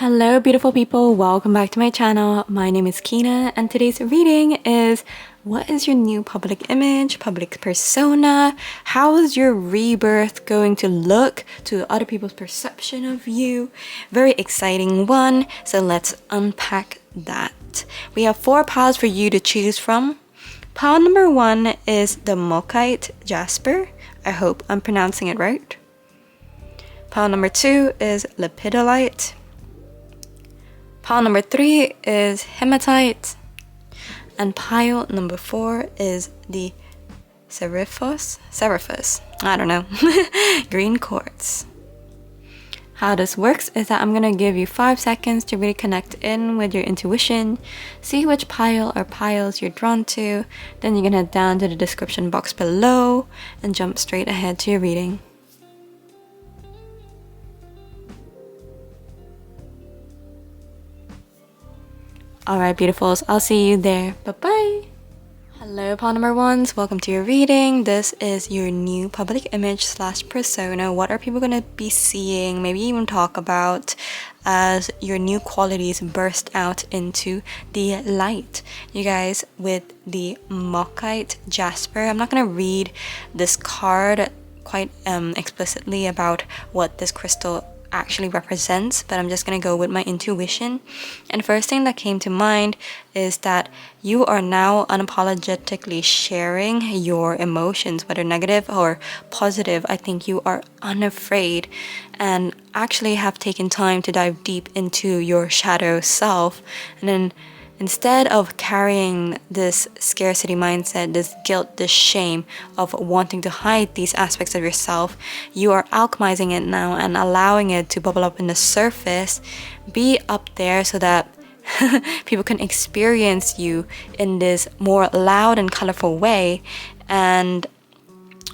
Hello beautiful people, welcome back to my channel. My name is Kina and today's reading is what is your new public image, public persona? How is your rebirth going to look to other people's perception of you? Very exciting one, so let's unpack that. We have 4 piles for you to choose from. Pile number 1 is the Mockite Jasper. I hope I'm pronouncing it right. Pile number 2 is Lepidolite. Pile number 3 is Hematite, and pile number 4 is the Seraphos, I don't know, green quartz. How this works is that I'm gonna give you 5 seconds to really connect in with your intuition, see which pile or piles you're drawn to, then you can head down to the description box below and jump straight ahead to your reading. Alright beautifuls, I'll see you there. Bye-bye! Hello pile number 1s, welcome to your reading. This is your new public image / persona. What are people going to be seeing, maybe even talk about as your new qualities burst out into the light? You guys, with the Mockite Jasper, I'm not going to read this card quite explicitly about what this crystal actually represents, but I'm just gonna go with my intuition. And first thing that came to mind is that you are now unapologetically sharing your emotions, whether negative or positive. I think you are unafraid and actually have taken time to dive deep into your shadow self, and then instead of carrying this scarcity mindset, this guilt, this shame of wanting to hide these aspects of yourself, you are alchemizing it now and allowing it to bubble up in the surface, be up there so that people can experience you in this more loud and colorful way. And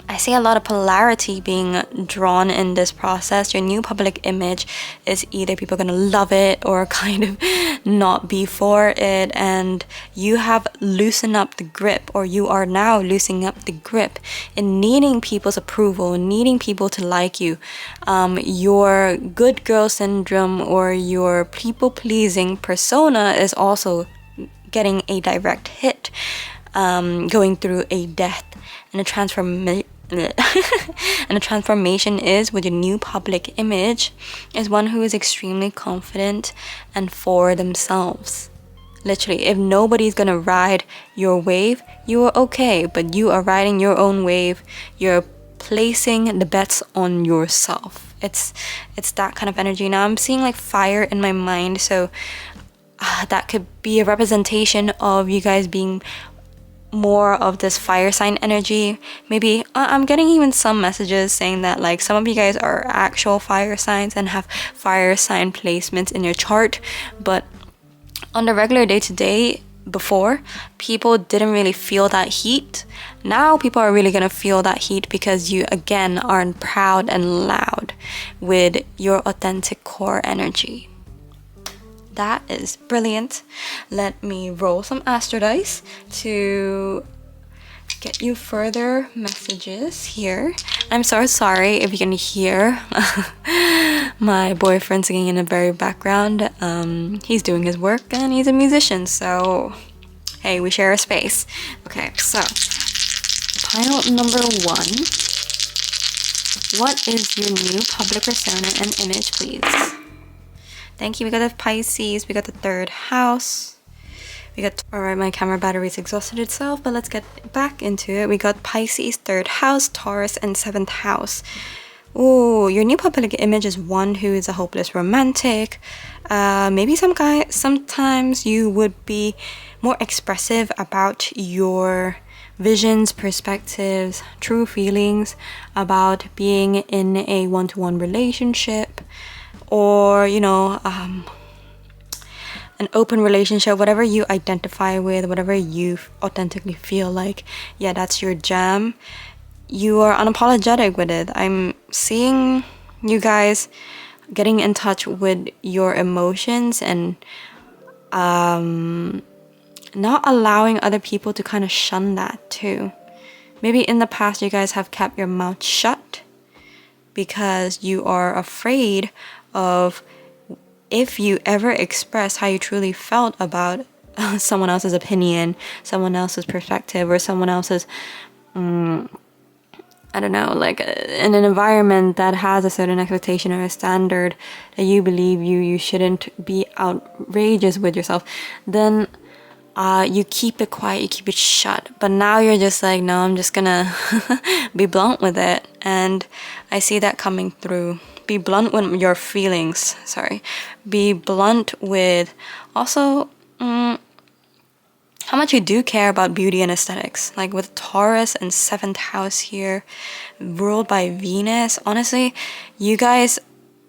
I see a lot of polarity being drawn in this process. Your new public image is either people are going to love it or kind of not be for it, and you have loosened up the grip, or you are now loosening up the grip in needing people's approval, needing people to like you. Your good girl syndrome or your people-pleasing persona is also getting a direct hit, going through a death and a transformation. And the transformation is with your new public image is one who is extremely confident and for themselves. Literally, if nobody's gonna ride your wave, you are okay, but you are riding your own wave. You're placing the bets on yourself. It's that kind of energy. Now I'm seeing like fire in my mind, so that could be a representation of you guys being more of this fire sign energy. Maybe I'm getting even some messages saying that like some of you guys are actual fire signs and have fire sign placements in your chart, but on the regular day-to-day before, people didn't really feel that heat. Now people are really gonna feel that heat because you again are proud and loud with your authentic core energy. That is brilliant. Let me roll some astro dice to get you further messages here. I'm so sorry if you can hear my boyfriend singing in the very background. He's doing his work and he's a musician, so hey, we share a space. Okay, so pile number 1. What is your new public persona and image, please? Thank you. We got the Pisces, we got the 3rd house. Alright, my camera battery is exhausted itself, but let's get back into it. We got Pisces, 3rd house, Taurus, and 7th house. Oh, your new public image is one who is a hopeless romantic. Maybe sometimes you would be more expressive about your visions, perspectives, true feelings about being in a one-to-one relationship, or you know, an open relationship, whatever you identify with, whatever you authentically feel like, yeah, that's your jam. You are unapologetic with it. I'm seeing you guys getting in touch with your emotions and not allowing other people to kind of shun that too. Maybe in the past you guys have kept your mouth shut because you are afraid of if you ever expressed how you truly felt about someone else's opinion, someone else's perspective, or someone else's I don't know, like in an environment that has a certain expectation or a standard that you believe you shouldn't be outrageous with yourself, then you keep it quiet, you keep it shut. But now you're just like, no, I'm just gonna be blunt with it. And I see that coming through. Be blunt with your feelings, sorry. Be blunt with also how much you do care about beauty and aesthetics. Like with Taurus and 7th house here, ruled by Venus. Honestly, you guys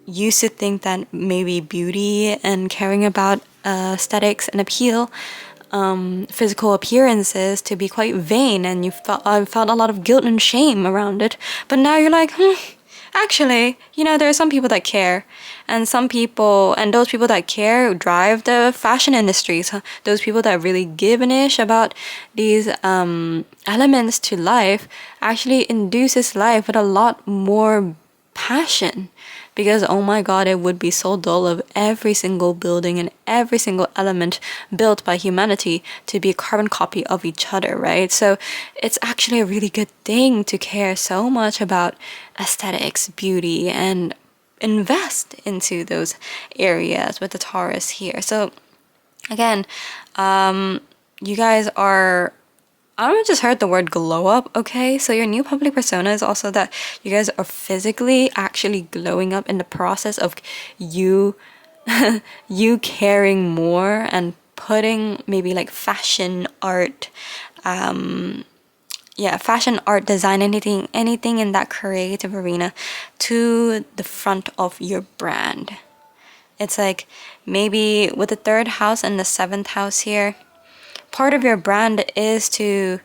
used to think that maybe beauty and caring about aesthetics and appeal, physical appearances, to be quite vain, and you felt a lot of guilt and shame around it. But now you're like, actually, there are some people that care, and those people that care drive the fashion industries. Those people that really give an ish about these elements to life actually induces life with a lot more passion. Because oh my god, it would be so dull of every single building and every single element built by humanity to be a carbon copy of each other, right? So it's actually a really good thing to care so much about aesthetics, beauty, and invest into those areas with the Taurus here. So again, you guys are, I just heard the word glow up, okay? So your new public persona is also that you guys are physically actually glowing up in the process of you you caring more and putting maybe like fashion art, fashion art, design, anything in that creative arena to the front of your brand. It's like maybe with the 3rd house and the 7th house here, part of your brand is to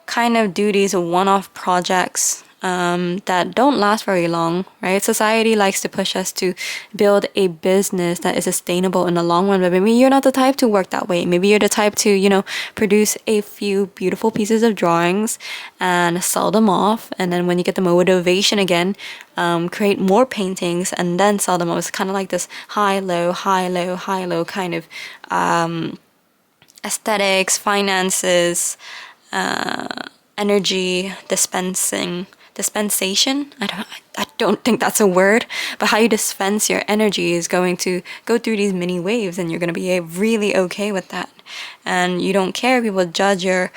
kind of do these one-off projects that don't last very long, right? Society likes to push us to build a business that is sustainable in the long run, but maybe you're not the type to work that way. Maybe you're the type to, produce a few beautiful pieces of drawings and sell them off, and then when you get the motivation again, create more paintings and then sell them off. It's kind of like this high, low, high, low, high, low kind of aesthetics, finances, energy dispensation. I don't think that's a word, but how you dispense your energy is going to go through these mini waves, and you're going to be really okay with that. And you don't care if people judge your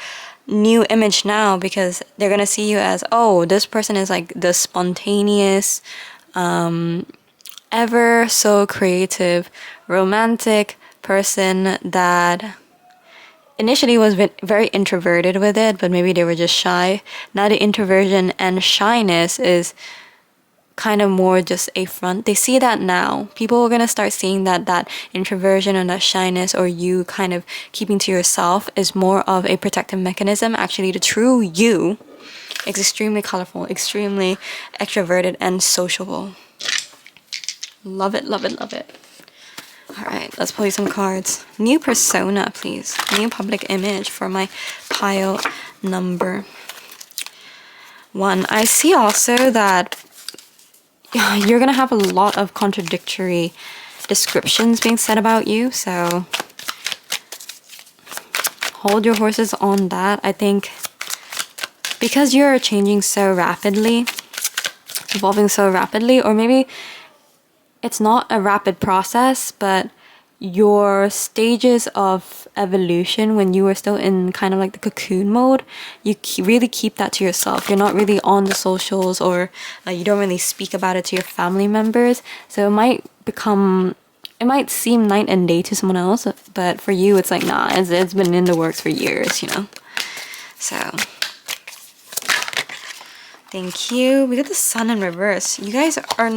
new image now, because they're going to see you as, oh, this person is like the spontaneous, ever so creative, romantic person that initially was very introverted with it, but maybe they were just shy. Now the introversion and shyness is kind of more just a front. They see that now. People are going to start seeing that introversion and that shyness, or you kind of keeping to yourself, is more of a protective mechanism. Actually, the true you is extremely colorful, extremely extroverted and sociable. Love it, love it, love it. Alright, let's pull you some cards. New persona, please. New public image for my pile number 1. I see also that you're going to have a lot of contradictory descriptions being said about you, so hold your horses on that. I think because you're changing so rapidly, evolving so rapidly, or maybe it's not a rapid process, but your stages of evolution when you were still in kind of like the cocoon mode, you really keep that to yourself. You're not really on the socials, or you don't really speak about it to your family members. So it might seem night and day to someone else, but for you it's like, nah, it's been in the works for years, So thank you. We got the sun in reverse. You guys are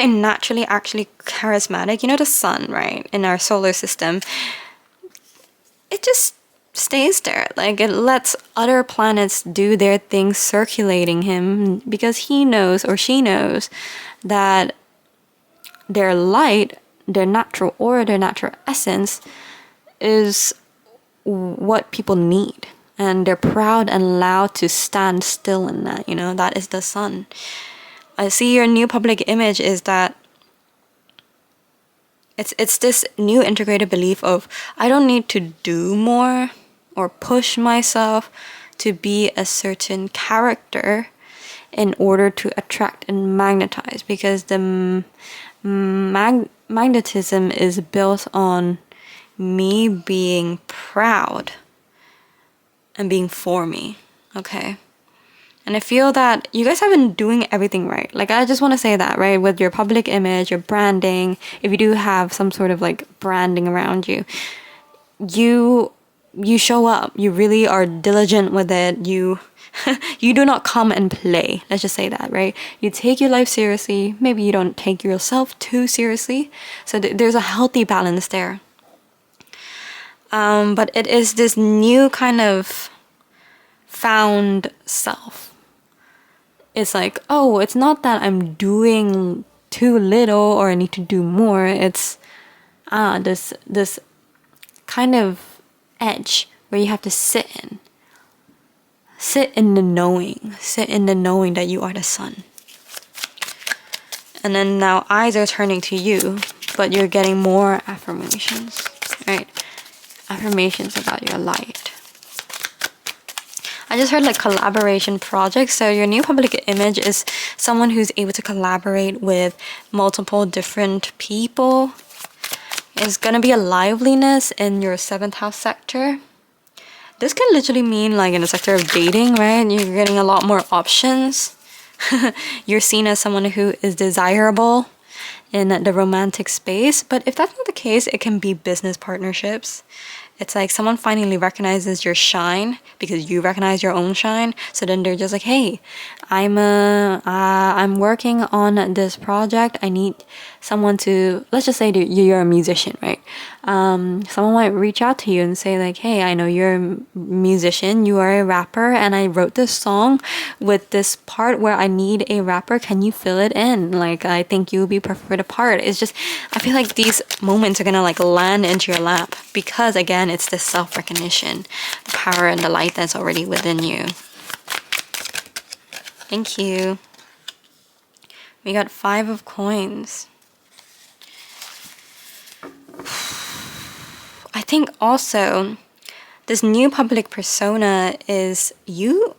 naturally actually charismatic. The sun, right, in our solar system, it just stays there. Like, it lets other planets do their thing circulating him, because he knows, or she knows, that their light, their natural aura, their natural essence is what people need. And they're proud and loud to stand still in that, that is the sun. I see your new public image is that it's this new integrated belief of I don't need to do more or push myself to be a certain character in order to attract and magnetize, because the magnetism is built on me being proud and being for me, okay? And I feel that you guys have been doing everything right. Like, I just want to say that, right? With your public image, your branding, if you do have some sort of like branding around you, you show up. You really are diligent with it. You you do not come and play. Let's just say that, right? You take your life seriously. Maybe you don't take yourself too seriously. So there's a healthy balance there. But it is this new kind of found self. It's like, oh, it's not that I'm doing too little or I need to do more. It's this kind of edge where you have to sit in. Sit in the knowing. Sit in the knowing that you are the sun. And then now eyes are turning to you, but you're getting more affirmations, right? Affirmations about your light. I just heard like collaboration projects. So your new public image is someone who's able to collaborate with multiple different people. It's gonna be a liveliness in your 7th house sector. This can literally mean like in the sector of dating, right? You're getting a lot more options. You're seen as someone who is desirable in the romantic space. But if that's not the case, it can be business partnerships. It's like someone finally recognizes your shine because you recognize your own shine. So then they're just like, hey, I'm working on this project. I need someone to, let's just say you're a musician, right? Someone might reach out to you and say like, hey, I know you're a musician, you are a rapper, and I wrote this song with this part where I need a rapper. Can you fill it in? Like, I think you would be perfect for the part. It's just, I feel like these moments are gonna like land into your lap because again, it's the self-recognition, the power and the light that's already within you. Thank you. We got 5 of coins. I think also this new public persona is you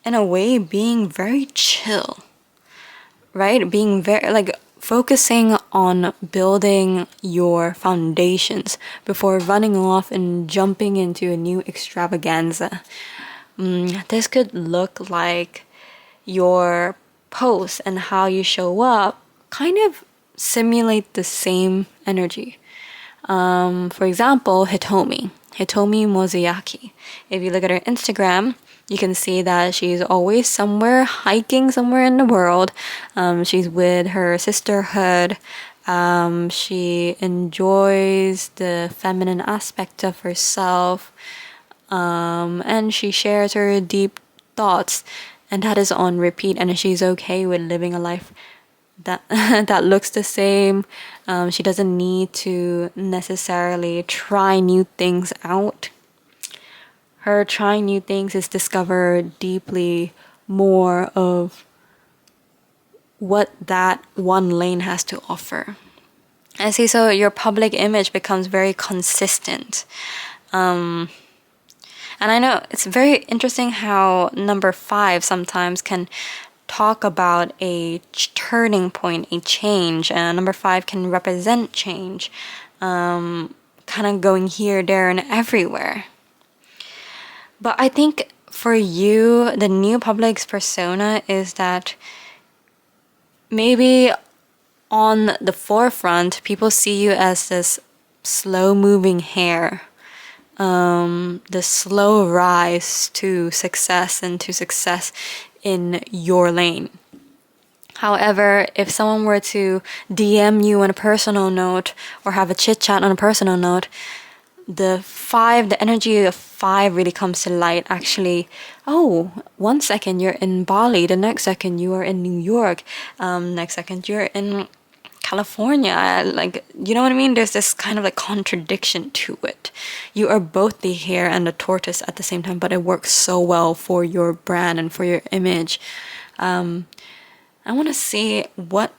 in a way being very chill, right? Being very like focusing on building your foundations before running off and jumping into a new extravaganza. This could look like your posts and how you show up kind of simulate the same energy. For example, Hitomi Mozuyaki. If you look at her Instagram, you can see that she's always somewhere hiking somewhere in the world. She's with her sisterhood. She enjoys the feminine aspect of herself. And she shares her deep thoughts, and that is on repeat, and she's okay with living a life that that looks the same. She doesn't need to necessarily try new things out. Her trying new things is discover deeply more of what that one lane has to offer. I see, so your public image becomes very consistent. And I know it's very interesting how number 5 sometimes can talk about a turning point, a change. Number 5 can represent change, kind of going here, there, and everywhere. But I think for you, the new public's persona is that maybe on the forefront, people see you as this slow-moving hare, the slow rise to success and to success in your lane. However, if someone were to DM you on a personal note or have a chit chat on a personal note, the energy of 5 really comes to light. Actually, oh, 1 second you're in Bali, the next second you are in New York, next second you're in California. Like, you know what I mean? There's this kind of like contradiction to it. You are both the hare and the tortoise at the same time, but it works so well for your brand and for your image. And I want to see what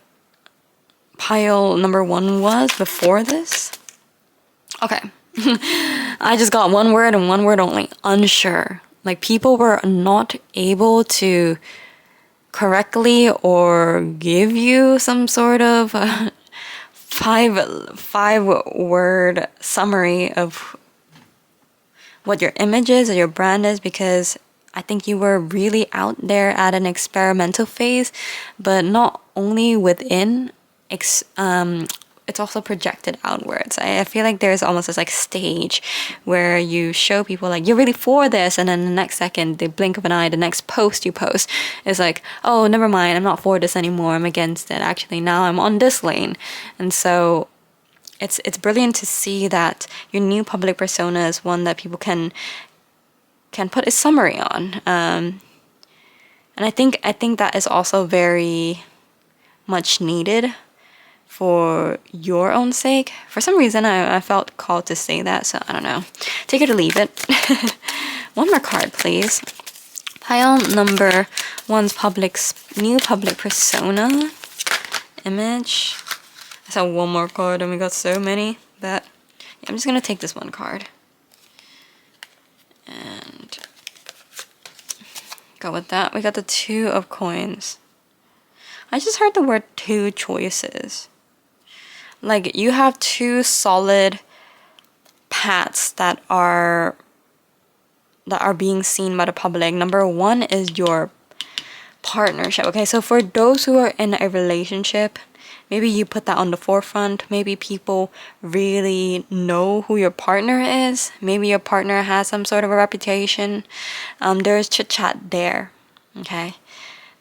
pile number 1 was before this. Okay. I just got one word and one word only. Unsure. Like, people were not able to correctly or give you some sort of five word summary of what your image is or your brand is, because I think you were really out there at an experimental phase, but not only within, it's also projected outwards. I feel like there's almost this like stage where you show people like you're really for this, and then the next second, the blink of an eye, the next post you post is like, oh, never mind, I'm not for this anymore, I'm against it. Actually, now I'm on this lane. And so it's brilliant to see that your new public persona is one that people can put a summary on. And I think that is also very much needed for your own sake. For some reason, I felt called to say that, so I don't know. Take it or leave it. One more card, please. Pile number 1's new public persona image. I saw one more card and we got so many that yeah, I'm just gonna take this one card and go with that. We got the 2 of coins. I just heard the word 2 choices. Like, you have 2 solid paths that are being seen by the public. Number 1 is your partnership. Okay, so for those who are in a relationship, maybe you put that on the forefront. Maybe people really know who your partner is. Maybe your partner has some sort of a reputation. There's chit-chat there. Okay,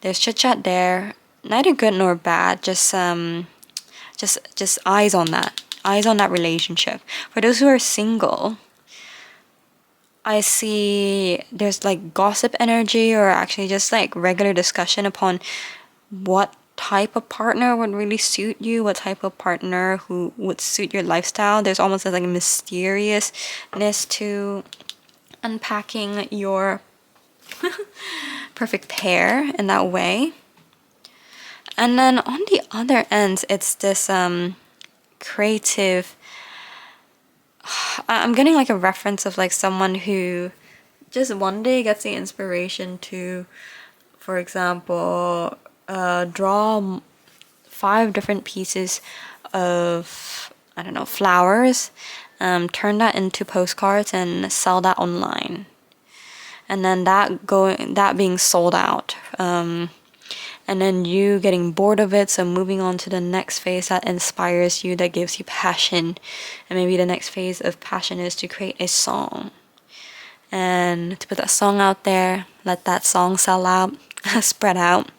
there's chit-chat there. Neither good nor bad. Just eyes on that relationship. For those who are single, I see there's like gossip energy, or actually just like regular discussion upon what type of partner would really suit you, what type of partner who would suit your lifestyle. There's almost like a mysteriousness to unpacking your perfect pair in that way. And then on the other end, it's this creative, I'm getting like a reference of like someone who just one day gets the inspiration to, for example, draw 5 different pieces of, I don't know, flowers, turn that into postcards and sell that online. And then that being sold out. And then you getting bored of it, so moving on to the next phase that inspires you, that gives you passion. And maybe the next phase of passion is to create a song. And to put that song out there, let that song sell out, spread out.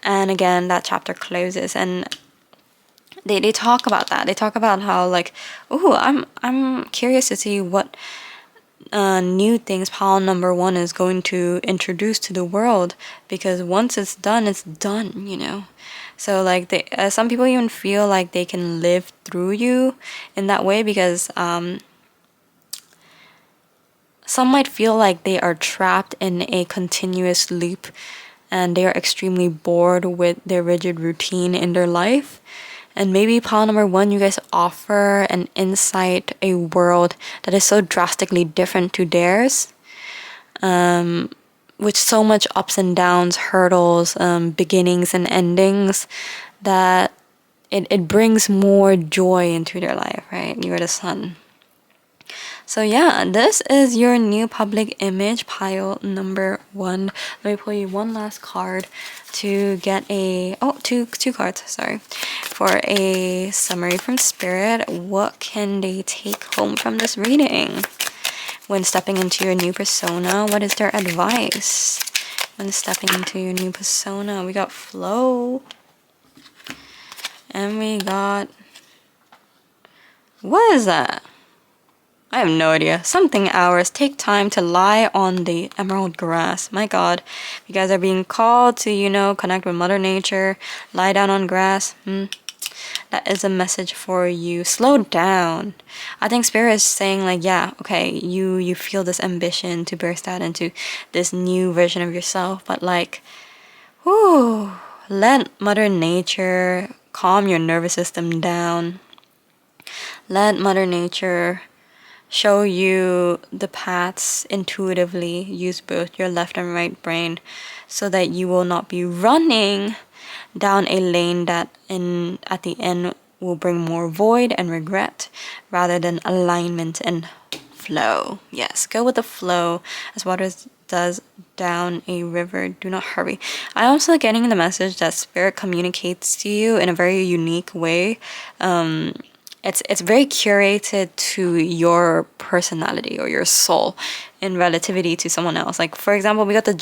And again, that chapter closes. And they talk about that. They talk about how like, oh, I'm curious to see what new things pile number 1 is going to introduce to the world, because once it's done, you know. So like some people even feel like they can live through you in that way, because some might feel like they are trapped in a continuous loop and they are extremely bored with their rigid routine in their life. And maybe pile number 1, you guys offer an insight, a world that is so drastically different to theirs, with so much ups and downs, hurdles, beginnings and endings, that it brings more joy into their life, right? You are the sun. So yeah, this is your new public image, pile number 1. Let me pull you one last card to get two cards, sorry, for a summary from Spirit. What can they take home from this reading? When stepping into your new persona, what is their advice? When stepping into your new persona, we got flow. And we got, what is that? I have no idea. Something hours. Take time to lie on the emerald grass. My God. You guys are being called to, connect with Mother Nature. Lie down on grass. That is a message for you. Slow down. I think Spirit is saying like, yeah, okay, you feel this ambition to burst out into this new version of yourself. But like, Let Mother Nature calm your nervous system down. Let Mother Nature show you the paths intuitively. Use both your left and right brain so that you will not be running down a lane that at the end will bring more void and regret rather than alignment and flow. Yes, go with the flow as water does down a river. Do not hurry. I'm also getting the message that spirit communicates to you in a very unique way. It's very curated to your personality or your soul in relativity to someone else. Like for example, we got the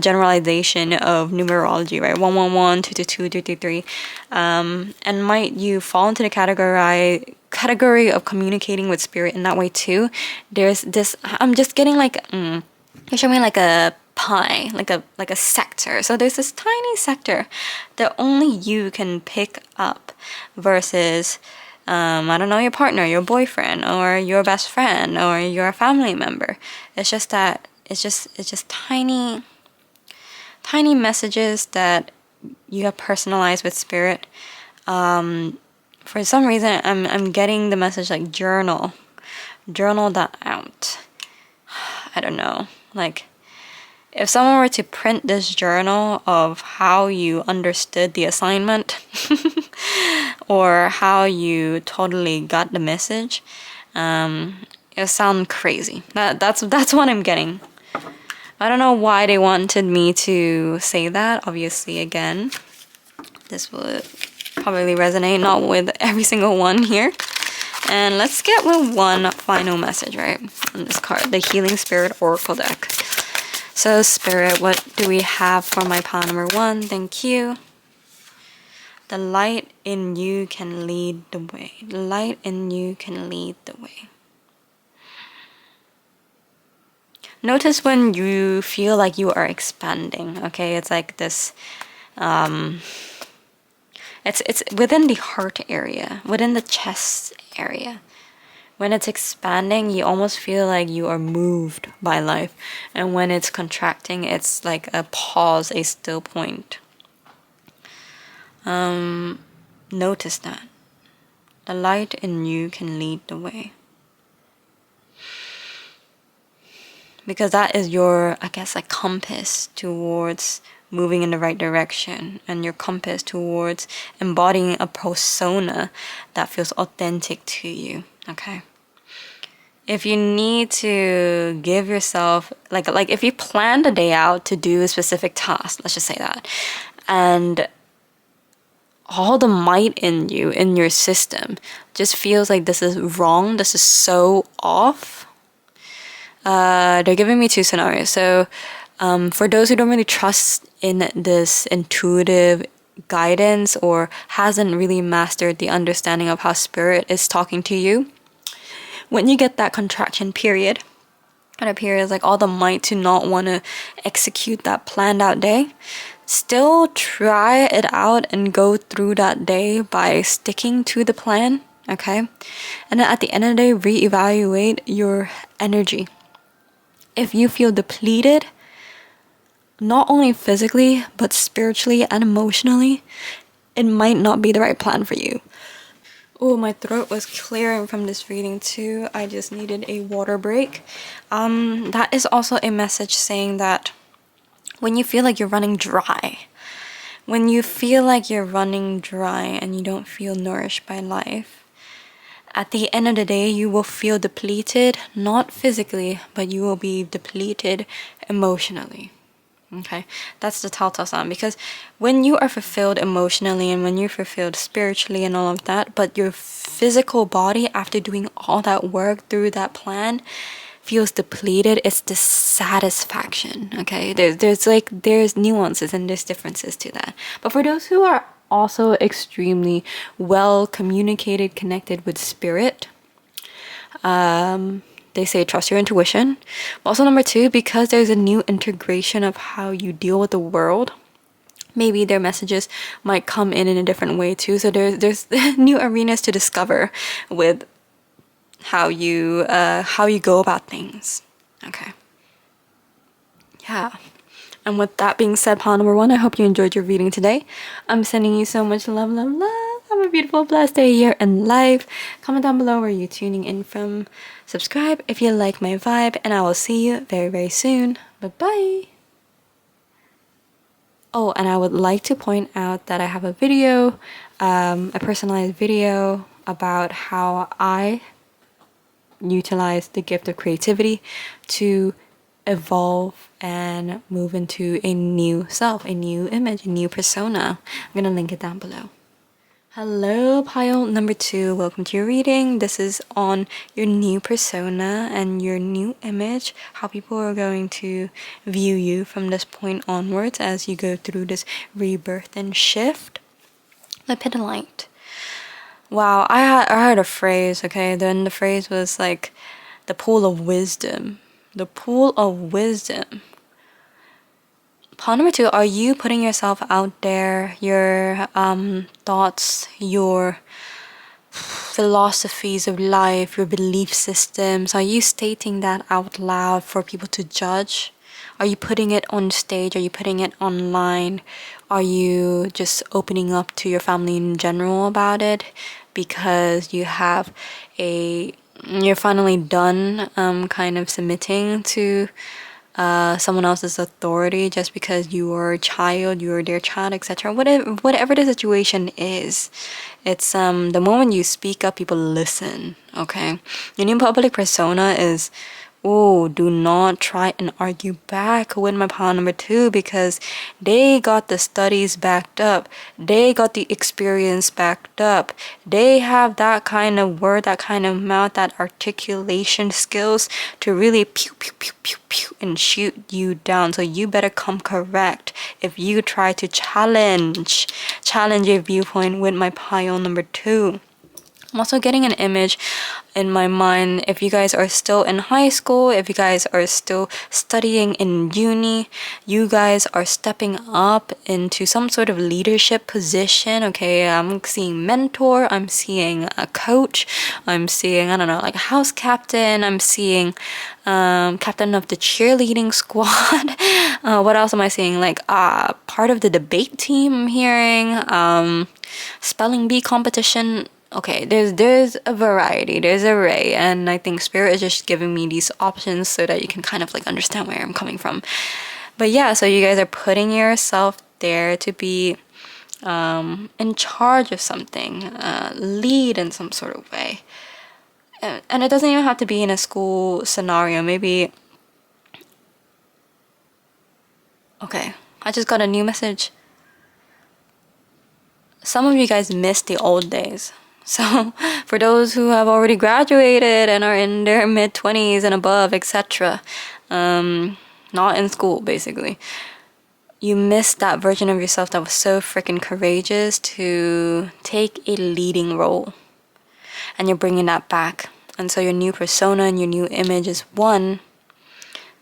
generalization of numerology, right? 111, 222, 233. And might you fall into the category of communicating with spirit in that way too? There's this. I'm just getting like you're showing like a pie, like a sector. So there's this tiny sector that only you can pick up versus I don't know, your partner, your boyfriend, or your best friend, or your family member. It's just that it's just tiny messages that you have personalized with spirit. For some reason I'm getting the message like journal that out. I don't know, like if someone were to print this journal of how you understood the assignment or how you totally got the message, it sounds crazy. That's what I'm getting. I don't know why they wanted me to say that. Obviously, again, this would probably resonate not with every single one here. And let's get with one final message, right, on this card, the Healing Spirit Oracle deck. So Spirit, what do we have for my pile number 1? Thank you. The light in you can lead the way. The light in you can lead the way. Notice when you feel like you are expanding, okay? It's like this, it's within the heart area, within the chest area. When it's expanding, you almost feel like you are moved by life. And when it's contracting, it's like a pause, a still point. Notice that. The light in you can lead the way. Because that is your, I guess, like compass towards moving in the right direction. And your compass towards embodying a persona that feels authentic to you. Okay? If you need to give yourself, like if you plan the day out to do a specific task, let's just say that, and all the might in you, in your system, just feels like this is wrong, this is so off, they're giving me 2 scenarios. So for those who don't really trust in this intuitive guidance or hasn't really mastered the understanding of how spirit is talking to you, when you get that contraction period, and a period is like all the might to not want to execute that planned out day, still try it out and go through that day by sticking to the plan, okay? And then at the end of the day, reevaluate your energy. If you feel depleted, not only physically, but spiritually and emotionally, it might not be the right plan for you. Oh, my throat was clearing from this reading too. I just needed a water break. That is also a message saying that when you feel like you're running dry, and you don't feel nourished by life, at the end of the day, you will feel depleted, not physically, but you will be depleted emotionally. Okay, that's the telltale sign, because when you are fulfilled emotionally and when you're fulfilled spiritually and all of that, but your physical body, after doing all that work through that plan, feels depleted, it's dissatisfaction. Okay, there's nuances and there's differences to that. But for those who are also extremely well communicated, connected with spirit, they say trust your intuition. Also, number 2, because there's a new integration of how you deal with the world, maybe their messages might come in a different way too. So there's new arenas to discover with how you go about things. Okay. Yeah. And with that being said, pile number one, I hope you enjoyed your reading today. I'm sending you so much love, love, love. Have a beautiful, blessed day here in life. Comment down below where you're tuning in from. Subscribe if you like my vibe, and I will see you very, very soon. Bye-bye. Oh, and I would like to point out that I have a video, a personalized video about how I utilize the gift of creativity to evolve and move into a new self, a new image, a new persona. I'm gonna link it down below. Hello, pile number two. Welcome to your reading. This is on your new persona and your new image, how people are going to view you from this point onwards as you go through this rebirth and shift. Lepidolite. Wow, I heard a phrase, okay? Then the phrase was like the pool of wisdom. The pool of wisdom. Pawn number two, are you putting yourself out there, your thoughts, your philosophies of life, your belief systems? Are you stating that out loud for people to judge? Are you putting it on stage? Are you putting it online? Are you just opening up to your family in general about it because you're finally done kind of submitting to someone else's authority just because you are a child, you are their child, etc. Whatever the situation is, it's the moment you speak up, people listen. Okay, your new public persona is, oh, do not try and argue back with my pile number two because they got the studies backed up. They got the experience backed up. They have that kind of word, that kind of mouth, that articulation skills to really pew, pew, pew, pew, pew, and shoot you down. So you better come correct if you try to challenge your viewpoint with my pile number two. I'm also getting an image in my mind. If you guys are still in high school, if you guys are still studying in uni, you guys are stepping up into some sort of leadership position. Okay, I'm seeing mentor, I'm seeing a coach, I'm seeing, I don't know, like a house captain, I'm seeing captain of the cheerleading squad. What else am I seeing? Like part of the debate team I'm hearing, spelling bee competition. Okay, there's a variety, there's an array, and I think Spirit is just giving me these options so that you can kind of like understand where I'm coming from. But yeah, so you guys are putting yourself there to be in charge of something, lead in some sort of way. And it doesn't even have to be in a school scenario. Maybe, okay, I just got a new message. Some of you guys missed the old days. So for those who have already graduated and are in their mid-20s and above, etc., not in school basically, you missed that version of yourself that was so freaking courageous to take a leading role, and you're bringing that back. And so your new persona and your new image is one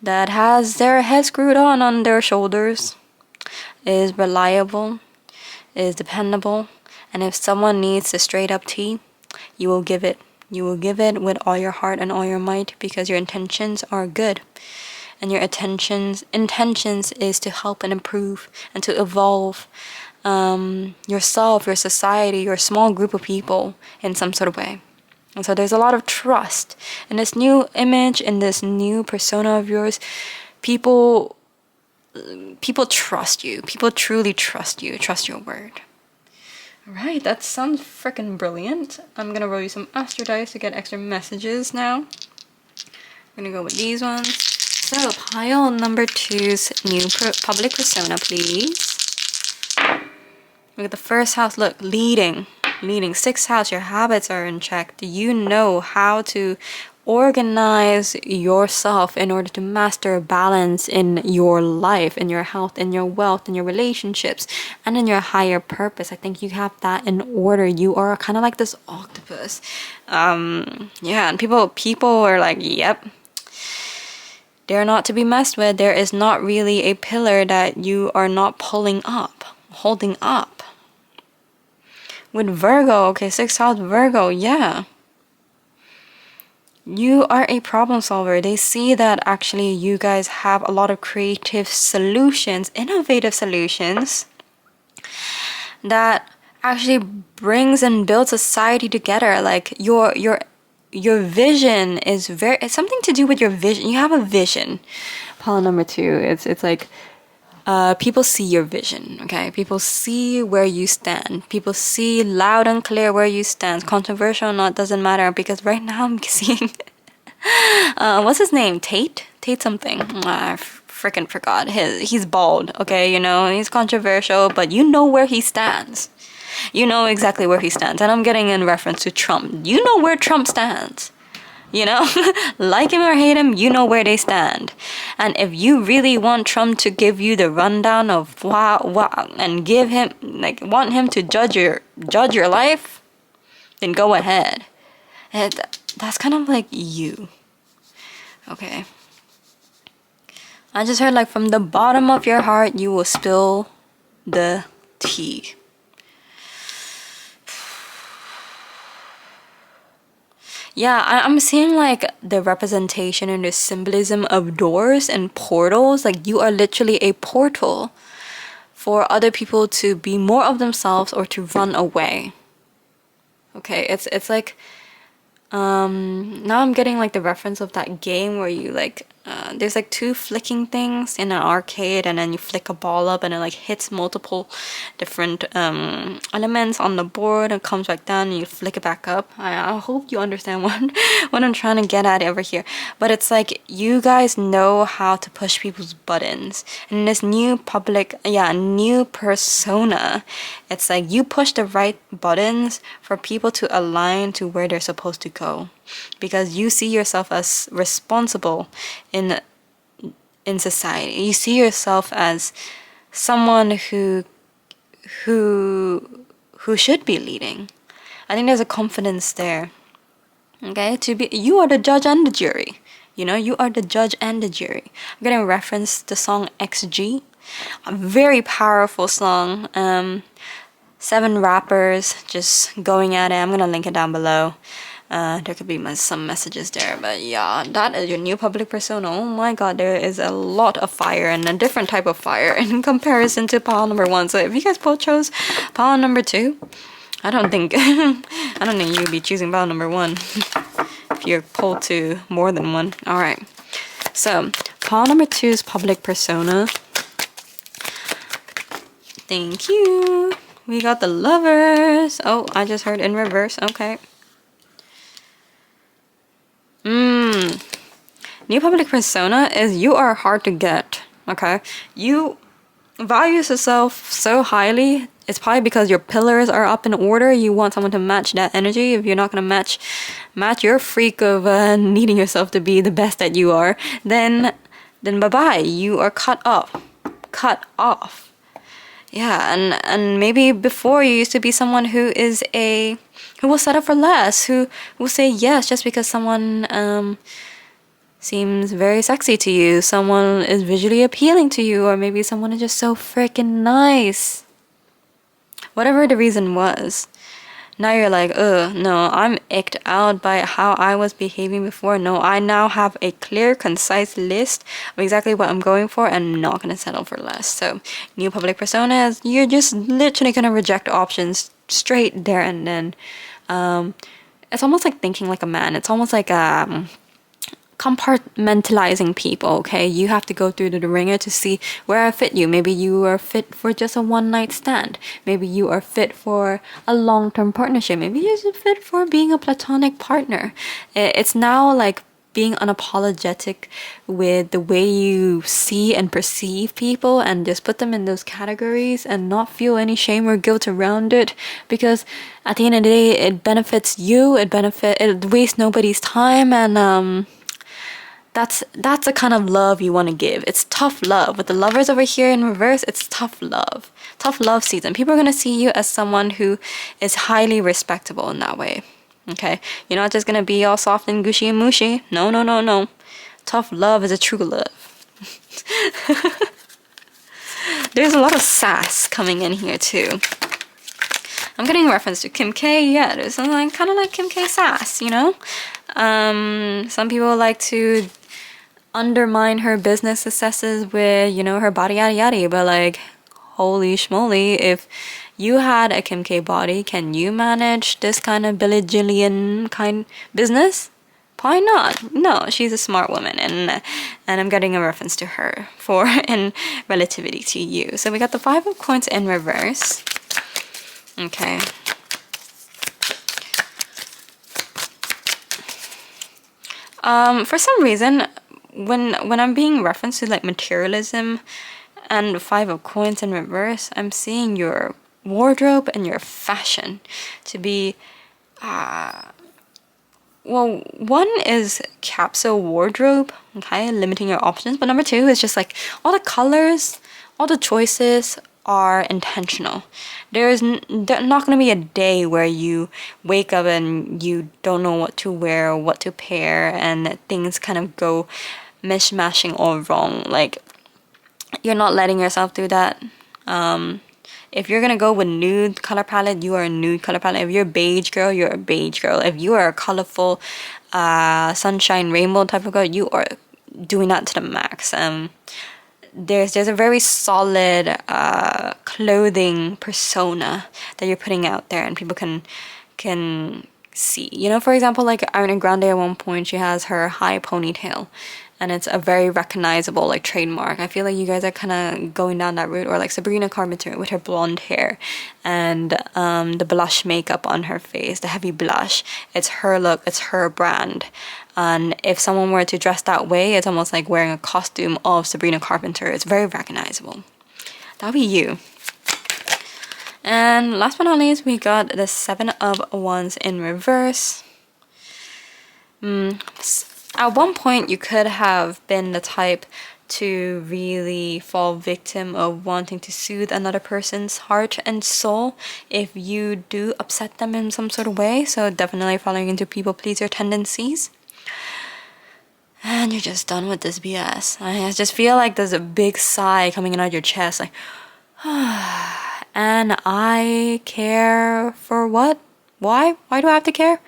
that has their head screwed on their shoulders, is reliable, is dependable. And if someone needs the straight up tea, you will give it. You will give it with all your heart and all your might because your intentions are good. And your intentions is to help and improve and to evolve yourself, your society, your small group of people in some sort of way. And so there's a lot of trust. In this new image, in this new persona of yours, people trust you. People truly trust you, trust your word. Alright, that sounds freaking brilliant. I'm gonna roll you some Astro dice to get extra messages now. I'm gonna go with these ones. So, pile number two's new public persona, please. Look at the first house. Look, leading. Sixth house, your habits are in check. Do you know how to organize yourself in order to master balance in your life, in your health, in your wealth, in your relationships, and in your higher purpose? I think you have that in order. You are kind of like this octopus. Yeah, and people are like, yep, they're not to be messed with. There is not really a pillar that you are not pulling up, holding up. With Virgo, okay, 6th house Virgo, yeah. You are a problem solver. They see that actually you guys have a lot of creative solutions, innovative solutions that actually brings and builds society together. Like your vision is it's something to do with your vision. You have a vision. Pile number 2, it's like people see your vision, okay? People see where you stand. People see loud and clear where you stand. Controversial or not, doesn't matter, because right now I'm seeing what's his name? Tate something. I freaking forgot. He's bald, okay? You know, he's controversial, but you know where he stands. You know exactly where he stands. And I'm getting in reference to Trump. You know where Trump stands. You know, like him or hate him, you know where they stand. And if you really want Trump to give you the rundown of wow, and give him, like, want him to judge your life, then go ahead. And that's kind of like you. Okay. I just heard, like, from the bottom of your heart, you will spill the tea. Yeah, I'm seeing like the representation and the symbolism of doors and portals. Like, you are literally a portal for other people to be more of themselves or to run away. Okay, it's like now I'm getting like the reference of that game where you like there's like 2 flicking things in an arcade, and then you flick a ball up and it like hits multiple different elements on the board and comes back down, and you flick it back up. I hope you understand what I'm trying to get at over here. But it's like you guys know how to push people's buttons. And this new new persona, it's like you push the right buttons for people to align to where they're supposed to go, because you see yourself as responsible in society. You see yourself as someone who should be leading. I think there's a confidence there. Okay, you are the judge and the jury. You know, you are the judge and the jury. I'm gonna reference the song XG, a very powerful song. 7 rappers just going at it. I'm gonna link it down below. There could be some messages there, but yeah, that is your new public persona. Oh my god, there is a lot of fire, and a different type of fire in comparison to pile number 1. So if you guys both chose pile number 2, I don't think you'd be choosing pile number 1 if you're pulled to more than one. All right, so pile number 2's public persona. Thank you. We got the Lovers. Oh, I just heard in reverse. Okay. New public persona is you are hard to get. Okay. You value yourself so highly. It's probably because your pillars are up in order. You want someone to match that energy. If you're not gonna match your freak of needing yourself to be the best that you are, then bye-bye. You are cut off. Yeah, and maybe before you used to be someone who will settle for less, who will say yes just because someone seems very sexy to you, someone is visually appealing to you, or maybe someone is just so freaking nice. Whatever the reason was. Now you're like, no, I'm icked out by how I was behaving before. No, I now have a clear, concise list of exactly what I'm going for, and I'm not going to settle for less. So, new public persona is you're just literally going to reject options straight there and then. It's almost like thinking like a man. It's almost like compartmentalizing people, okay? You have to go through the ringer to see where I fit you. Maybe you are fit for just a one-night stand. Maybe you are fit for a long-term partnership. Maybe you're fit for being a platonic partner. It's now like being unapologetic with the way you see and perceive people, and just put them in those categories and not feel any shame or guilt around it, because at the end of the day, it benefits you, it wastes nobody's time, and that's the kind of love you want to give. It's tough love. With the Lovers over here in reverse, it's tough love season. People are going to see you as someone who is highly respectable in that way. Okay, you're not just gonna be all soft and gushy and mushy. No. Tough love is a true love. There's a lot of sass coming in here too. I'm getting a reference to Kim K. Yeah, there's like kind of like Kim K sass, you know. Some people like to undermine her business successes with, you know, her body yada yada, but like, holy schmoly, if you had a Kim K body, can you manage this kind of Billie Jillian kind business? Why not? No, she's a smart woman, and I'm getting a reference to her for in relativity to you. So we got the Five of Coins in reverse. Okay. For some reason, when I'm being referenced to like materialism and the Five of Coins in reverse, I'm seeing your wardrobe and your fashion to be well, one is capsule wardrobe, okay, limiting your options, but number two is just like all the colors, all the choices are intentional. There's not going to be a day where you wake up and you don't know what to wear or what to pair, and things kind of go mishmashing all wrong. Like, you're not letting yourself do that. If you're gonna go with nude color palette, you are a nude color palette. If you're a beige girl, you're a beige girl. If you are a colorful sunshine rainbow type of girl, you are doing that to the max. There's a very solid clothing persona that you're putting out there, and people can see. You know, for example, like Ariana Grande at one point, she has her high ponytail, and it's a very recognizable like trademark. I feel like you guys are kind of going down that route, or like Sabrina Carpenter with her blonde hair and the blush makeup on her face, the heavy blush. It's her look, it's her brand. And if someone were to dress that way, it's almost like wearing a costume of Sabrina Carpenter. It's very recognizable. That'll be you. And last but not least, we got the Seven of Wands in reverse. At one point, you could have been the type to really fall victim of wanting to soothe another person's heart and soul if you do upset them in some sort of way. So definitely falling into people pleaser tendencies. And you're just done with this BS. I just feel like there's a big sigh coming out of your chest, like, and I care for what? Why? Why do I have to care?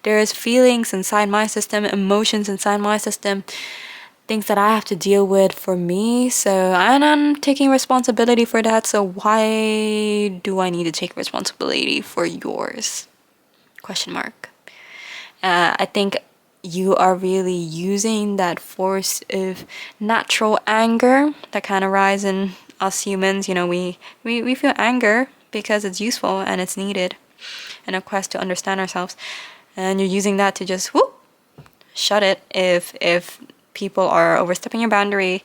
There's feelings inside my system, emotions inside my system, things that I have to deal with for me. So, and I'm taking responsibility for that. So why do I need to take responsibility for yours? Question mark. I think you are really using that force of natural anger that kind of rise in us humans. You know, we feel anger because it's useful and it's needed in a quest to understand ourselves, and you're using that to just whoop, shut it if people are overstepping your boundary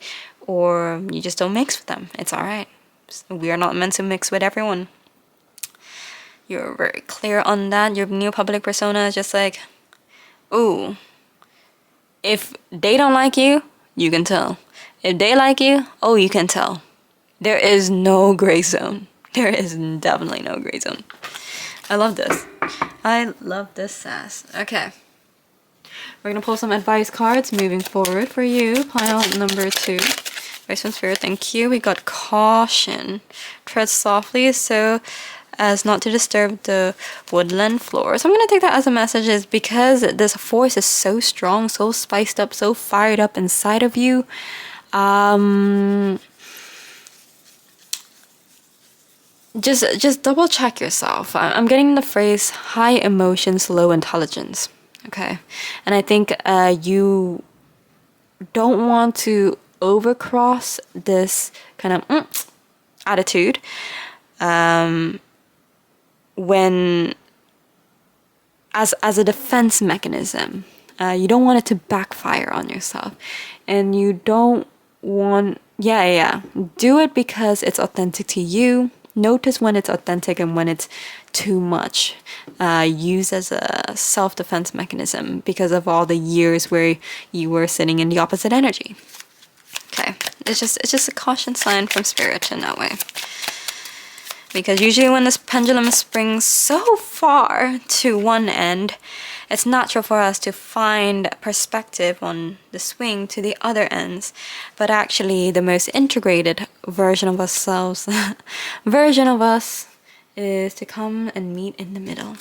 or you just don't mix with them. It's all right. We are not meant to mix with everyone. You're very clear on that. Your new public persona is just like, ooh, if they don't like you, you can tell. If they like you, oh, you can tell. There is no gray zone. There is definitely no gray zone. I love this. I love this sass. Okay. We're going to pull some advice cards moving forward for you. Pile number 2. Advice from Spirit, thank you. We got caution. Tread softly so as not to disturb the woodland floor. So I'm going to take that as a message is because this force is so strong, so spiced up, so fired up inside of you. Just double check yourself. I'm getting the phrase high emotions, low intelligence. Okay. And I think you don't want to overcross this kind of attitude when as a defense mechanism. You don't want it to backfire on yourself. And you don't want do it because it's authentic to you. Notice when it's authentic and when it's too much. Used as a self-defense mechanism because of all the years where you were sitting in the opposite energy. Okay, it's just a caution sign from Spirit in that way. Because usually when this pendulum springs so far to one end, it's natural for us to find perspective on the swing to the other ends. But actually, the most integrated version of ourselves, version of us, is to come and meet in the middle.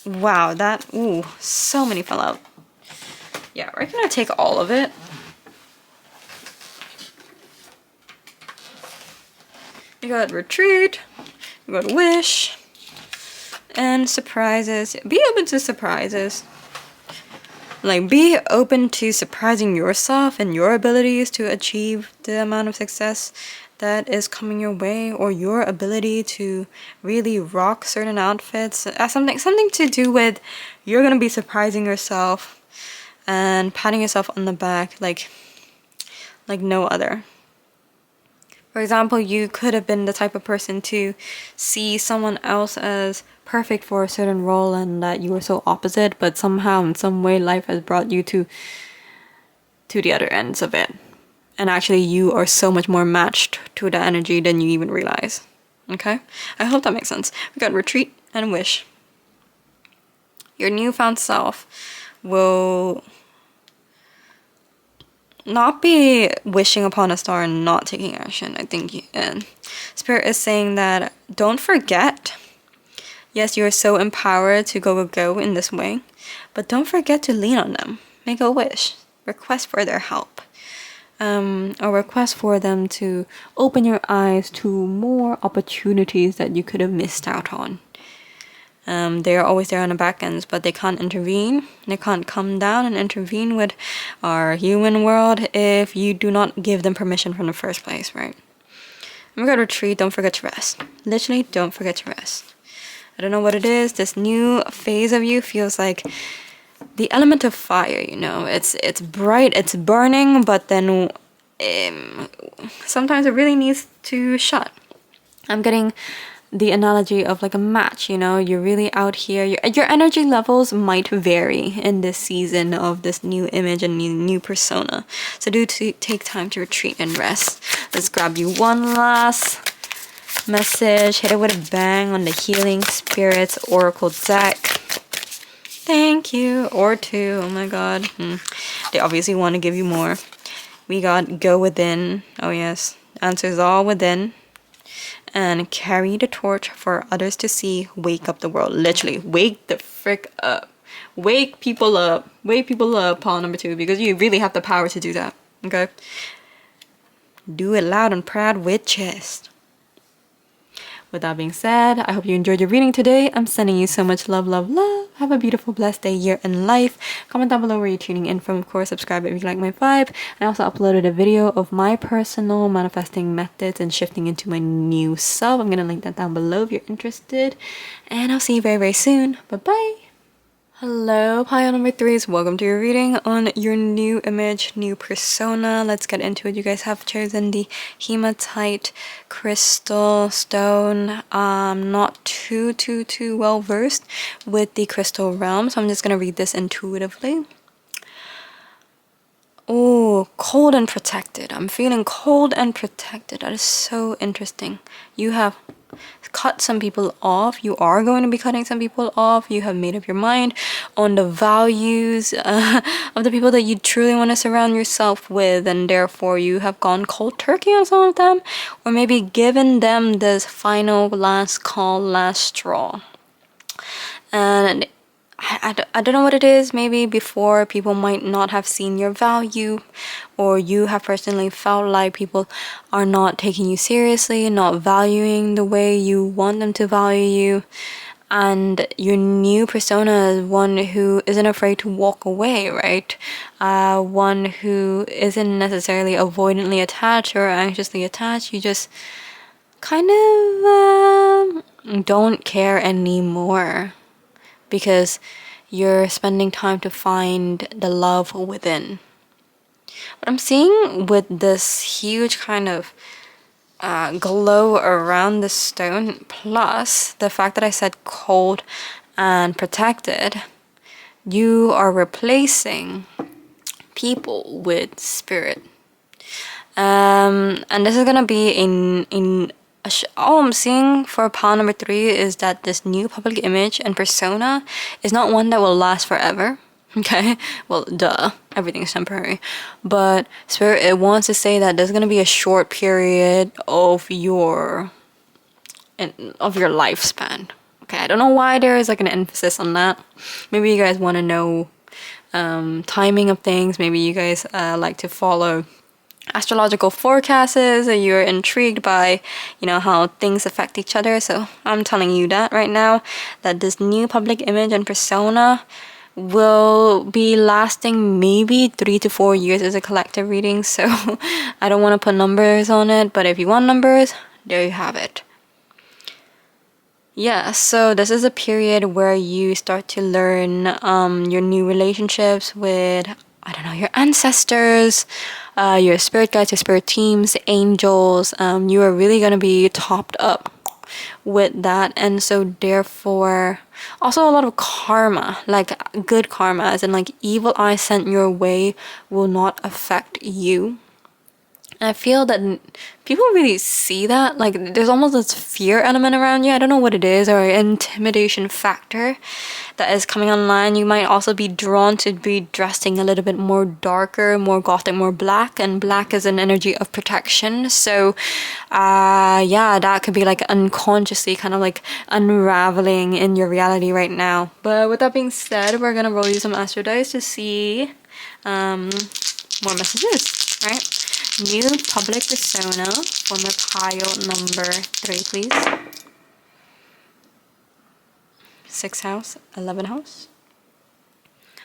Wow, that, ooh, so many fell out. Yeah, we're gonna take all of it. You got retreat, you got wish, and surprises. Be open to surprises. Like, be open to surprising yourself and your abilities to achieve the amount of success that is coming your way, or your ability to really rock certain outfits. Something to do with you're gonna be surprising yourself and patting yourself on the back like no other. For example, you could have been the type of person to see someone else as perfect for a certain role and that you were so opposite, but somehow in some way life has brought you to the other ends of it. And actually you are so much more matched to the energy than you even realize. Okay? I hope that makes sense. We got retreat and wish. Your newfound self will not be wishing upon a star and not taking action. I think Spirit is saying that don't forget, yes, you're so empowered to go in this way, but don't forget to lean on them. Make a wish, request for their help, or request for them to open your eyes to more opportunities that you could have missed out on. They are always there on the back ends, but they can't intervene. They can't come down and intervene with our human world if you do not give them permission from the first place, right? We got retreat, don't forget to rest. Literally, don't forget to rest. I don't know what it is. This new phase of you feels like the element of fire, you know. It's bright, it's burning, but then sometimes it really needs to shut. I'm getting the analogy of like a match, you know. You're really out here. Your energy levels might vary in this season of this new image and new persona. So do take time to retreat and rest. Let's grab you one last message. Hit it with a bang on the Healing Spirits Oracle deck. Thank you. Or two. Oh my god. They obviously want to give you more. We got go within. Oh yes. Answers all within. And carry the torch for others to see. Wake up the world. Literally, wake the frick up. Wake people up. Wake people up, Paul number 2, because you really have the power to do that. Okay? Do it loud and proud with chest. With that being said, I hope you enjoyed your reading today. I'm sending you so much love, love, love. Have a beautiful, blessed day, year, and life. Comment down below where you're tuning in from. Of course, subscribe if you like my vibe. I also uploaded a video of my personal manifesting methods and shifting into my new self. I'm going to link that down below if you're interested. And I'll see you very, very soon. Bye-bye. Hello, pile number 3s. Welcome to your reading on your new image, new persona. Let's get into it. You guys have chosen the hematite crystal stone. I'm not too well versed with the crystal realm, so I'm just gonna read this intuitively. Oh, cold and protected. I'm feeling cold and protected. That is so interesting. You have cut some people off. You are going to be cutting some people off. You have made up your mind on the values of the people that you truly want to surround yourself with, and therefore you have gone cold turkey on some of them, or maybe given them this final last call, last straw. And I don't know what it is. Maybe before people might not have seen your value, or you have personally felt like people are not taking you seriously, not valuing the way you want them to value you. And your new persona is one who isn't afraid to walk away, right? One who isn't necessarily avoidantly attached or anxiously attached. You just kind of don't care anymore, because you're spending time to find the love within. What I'm seeing with this huge kind of glow around the stone, plus the fact that I said cold and protected, you are replacing people with spirit. And this is gonna be all I'm seeing for pile number 3 is that this new public image and persona is not one that will last forever. Okay, well, duh, everything's temporary. But Spirit, it wants to say that there's gonna be a short period of your lifespan. Okay, I don't know why there is like an emphasis on that. Maybe you guys want to know timing of things. Maybe you guys like to follow astrological forecasts, or you're intrigued by, you know, how things affect each other. So I'm telling you that right now, that this new public image and persona will be lasting maybe 3 to 4 years as a collective reading. So I don't want to put numbers on it, but if you want numbers, there you have it. Yeah, so this is a period where you start to learn your new relationships with, I don't know, your ancestors, your spirit guides, your spirit teams, angels. You are really going to be topped up with that. And so therefore, also a lot of karma, like good karma, as in like evil eye sent your way will not affect you. I feel that people really see that. Like, there's almost this fear element around you. I don't know what it is, or an intimidation factor that is coming online. You might also be drawn to be dressing a little bit more darker, more gothic, more black. And black is an energy of protection. So, yeah, that could be like unconsciously kind of like unraveling in your reality right now. But with that being said, we're going to roll you some astro dice to see more messages, right? New public persona for my pile number 3, please. 6th house, 11th house,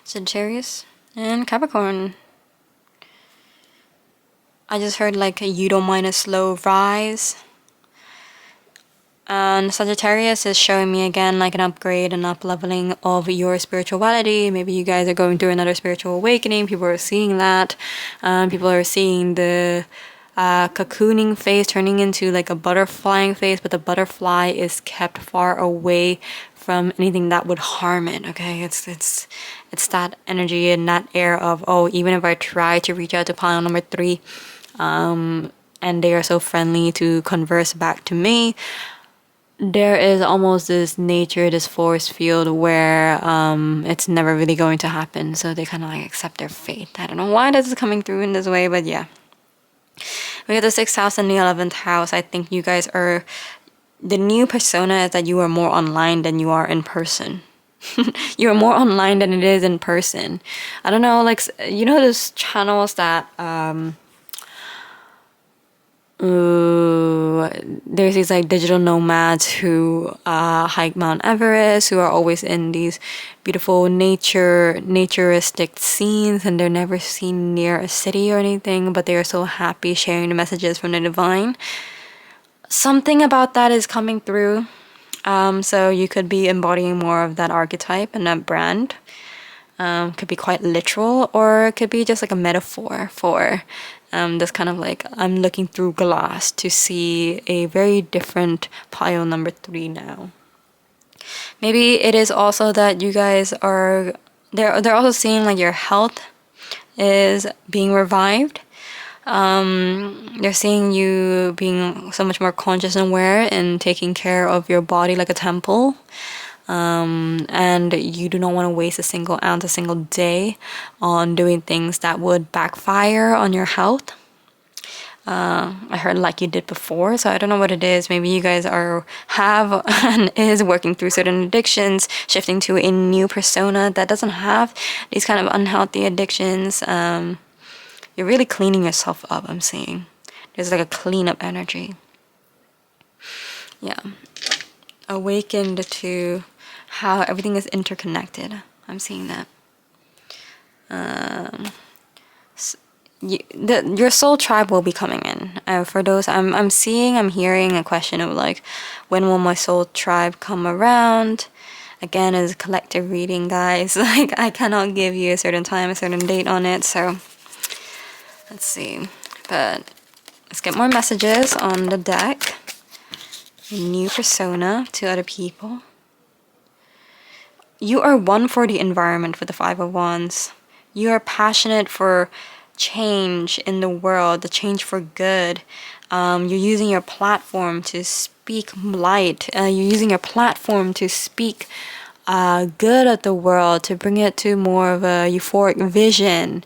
Sagittarius, and Capricorn. I just heard like you don't mind a slow rise. And Sagittarius is showing me again like an upgrade and up leveling of your spirituality. Maybe you guys are going through another spiritual awakening. People are seeing that. People are seeing the cocooning phase turning into like a butterflying phase, but the butterfly is kept far away from anything that would harm it. Okay, it's that energy and that air of, oh, even if I try to reach out to pile number 3, and they are so friendly to converse back to me, there is almost this nature, this force field where it's never really going to happen. So they kind of like accept their fate. I don't know why this is coming through in this way, but yeah. We have the 6th house and the 11th house. I think you guys are, the new persona is that you are more online than you are in person. You are more online than it is in person. I don't know, like, you know those channels that there's these like digital nomads who hike Mount Everest, who are always in these beautiful naturistic scenes, and they're never seen near a city or anything, but they are so happy sharing the messages from the divine. Something about that is coming through. So you could be embodying more of that archetype and that brand. Could be quite literal, or it could be just like a metaphor for this kind of like, I'm looking through glass to see a very different pile number 3 now. Maybe it is also that you guys are, they're also seeing like your health is being revived. They're seeing you being so much more conscious and aware and taking care of your body like a temple. And you do not want to waste a single ounce, a single day on doing things that would backfire on your health. I heard like you did before, so I don't know what it is. Maybe you guys have and is working through certain addictions, shifting to a new persona that doesn't have these kind of unhealthy addictions. You're really cleaning yourself up, I'm seeing. There's like a cleanup energy. Yeah. Awakened to how everything is interconnected. I'm seeing that. Your soul tribe will be coming in. For those, I'm hearing a question of like, when will my soul tribe come around? Again, it's a collective reading, guys. Like, I cannot give you a certain time, a certain date on it. So, let's see. But let's get more messages on the deck. New persona to other people. You are one for the environment for the 5 of Wands. You are passionate for change in the world, the change for good. You're using your platform to speak light. You're using your platform to speak good at the world, to bring it to more of a euphoric vision.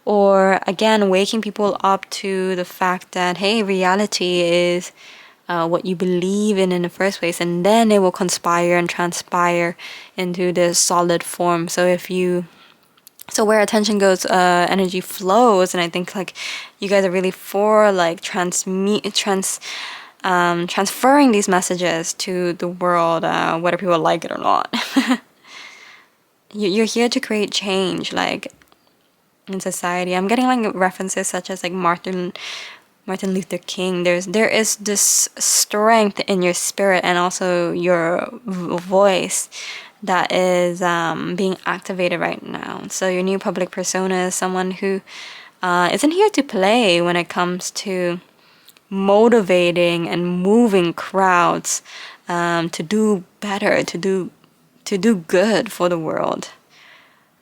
Or again, waking people up to the fact that, hey, reality is what you believe in the first place, and then it will conspire and transpire into this solid form. So where attention goes, energy flows, and I think like you guys are really for like transferring these messages to the world, whether people like it or not. You're here to create change, like in society. I'm getting like references such as like Martin Luther King. There is this strength in your spirit and also your voice that is being activated right now. So your new public persona is someone who isn't here to play when it comes to motivating and moving crowds to do better, to do good for the world.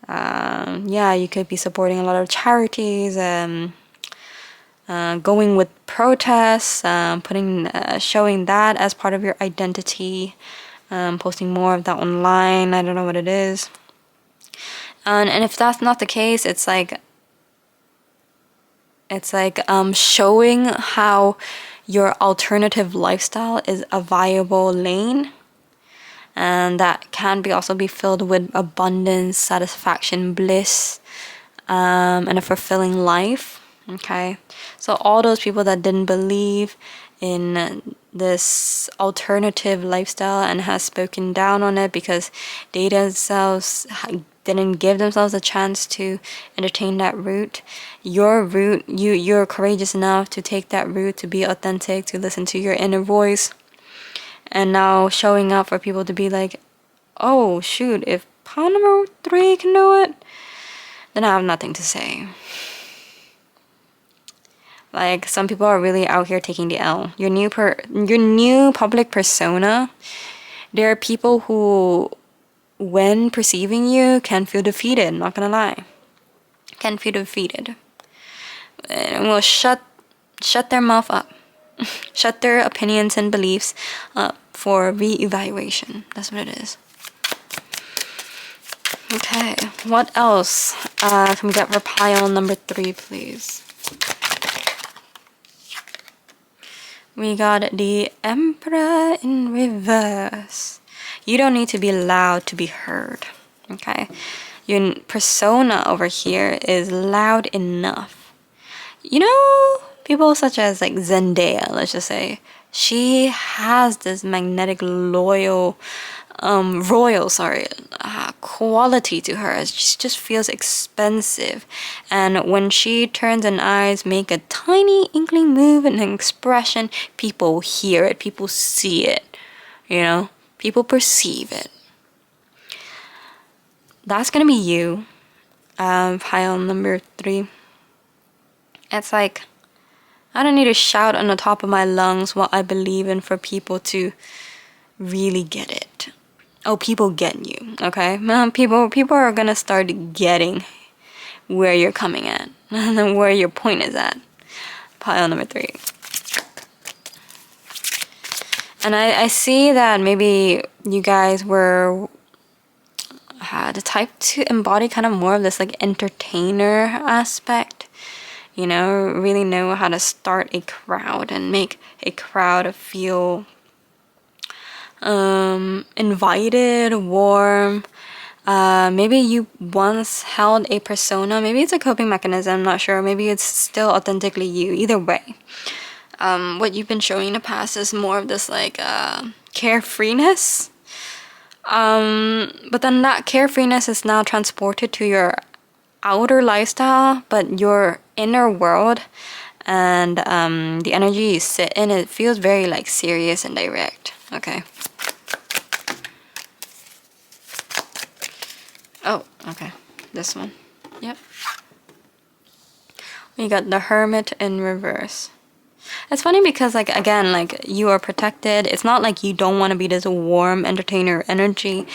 Yeah, you could be supporting a lot of charities, going with protests, showing that as part of your identity, posting more of that online. I don't know what it is. And if that's not the case, it's like showing how your alternative lifestyle is a viable lane, and that can be also be filled with abundance, satisfaction, bliss, and a fulfilling life. Okay, so all those people that didn't believe in this alternative lifestyle and has spoken down on it because they themselves didn't give themselves a chance to entertain that route. Your route, you're courageous enough to take that route, to be authentic, to listen to your inner voice, and now showing up for people to be like, oh shoot, if pawn number 3 can do it, then I have nothing to say. Like, some people are really out here taking the L. Your new public persona, there are people who, when perceiving you, can feel defeated, not gonna lie. Can feel defeated. And will shut their mouth up. Shut their opinions and beliefs up for re-evaluation. That's what it is. Okay, what else? Can we get for pile number 3, please? We got the Emperor in reverse. You don't need to be loud to be heard, okay? Your persona over here is loud enough. You know, people such as like Zendaya, let's just say, she has this magnetic, royal quality to her. She just feels expensive, and when she turns an eyes, make a tiny inkling move and an expression, people hear it, people see it, you know, people perceive it. That's gonna be you. Pile number 3. It's like, I don't need to shout on the top of my lungs what I believe in for people to really get it. Oh, people get you, okay? People are gonna start getting where you're coming at and then where your point is at. Pile number 3. And I see that maybe you guys were the type to embody kind of more of this like entertainer aspect. You know, really know how to start a crowd and make a crowd feel invited, warm. Maybe you once held a persona. Maybe it's a coping mechanism, I'm not sure. Maybe it's still authentically you. Either way, what you've been showing in the past is more of this like carefreeness. But then that carefreeness is now transported to your outer lifestyle, but your inner world and the energy you sit in, it feels very like serious and direct. Okay. Oh, okay. This one. Yep. We got the Hermit in reverse. It's funny because, like, again, like, you are protected. It's not like you don't want to be this warm entertainer energy.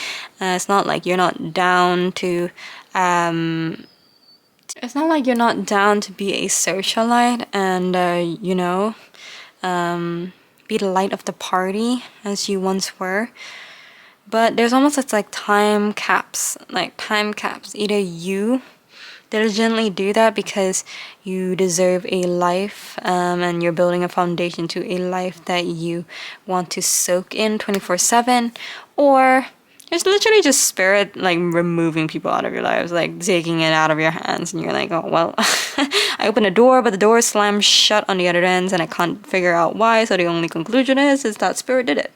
It's not like you're not down to, it's not like you're not down to be a socialite and, you know, be the light of the party as you once were. But there's almost, it's like time caps. Either you diligently do that because you deserve a life, and you're building a foundation to a life that you want to soak in 24/7. Or it's literally just spirit like removing people out of your lives, like taking it out of your hands, and you're like, oh well, I opened a door but the door slammed shut on the other ends and I can't figure out why, so the only conclusion is that spirit did it.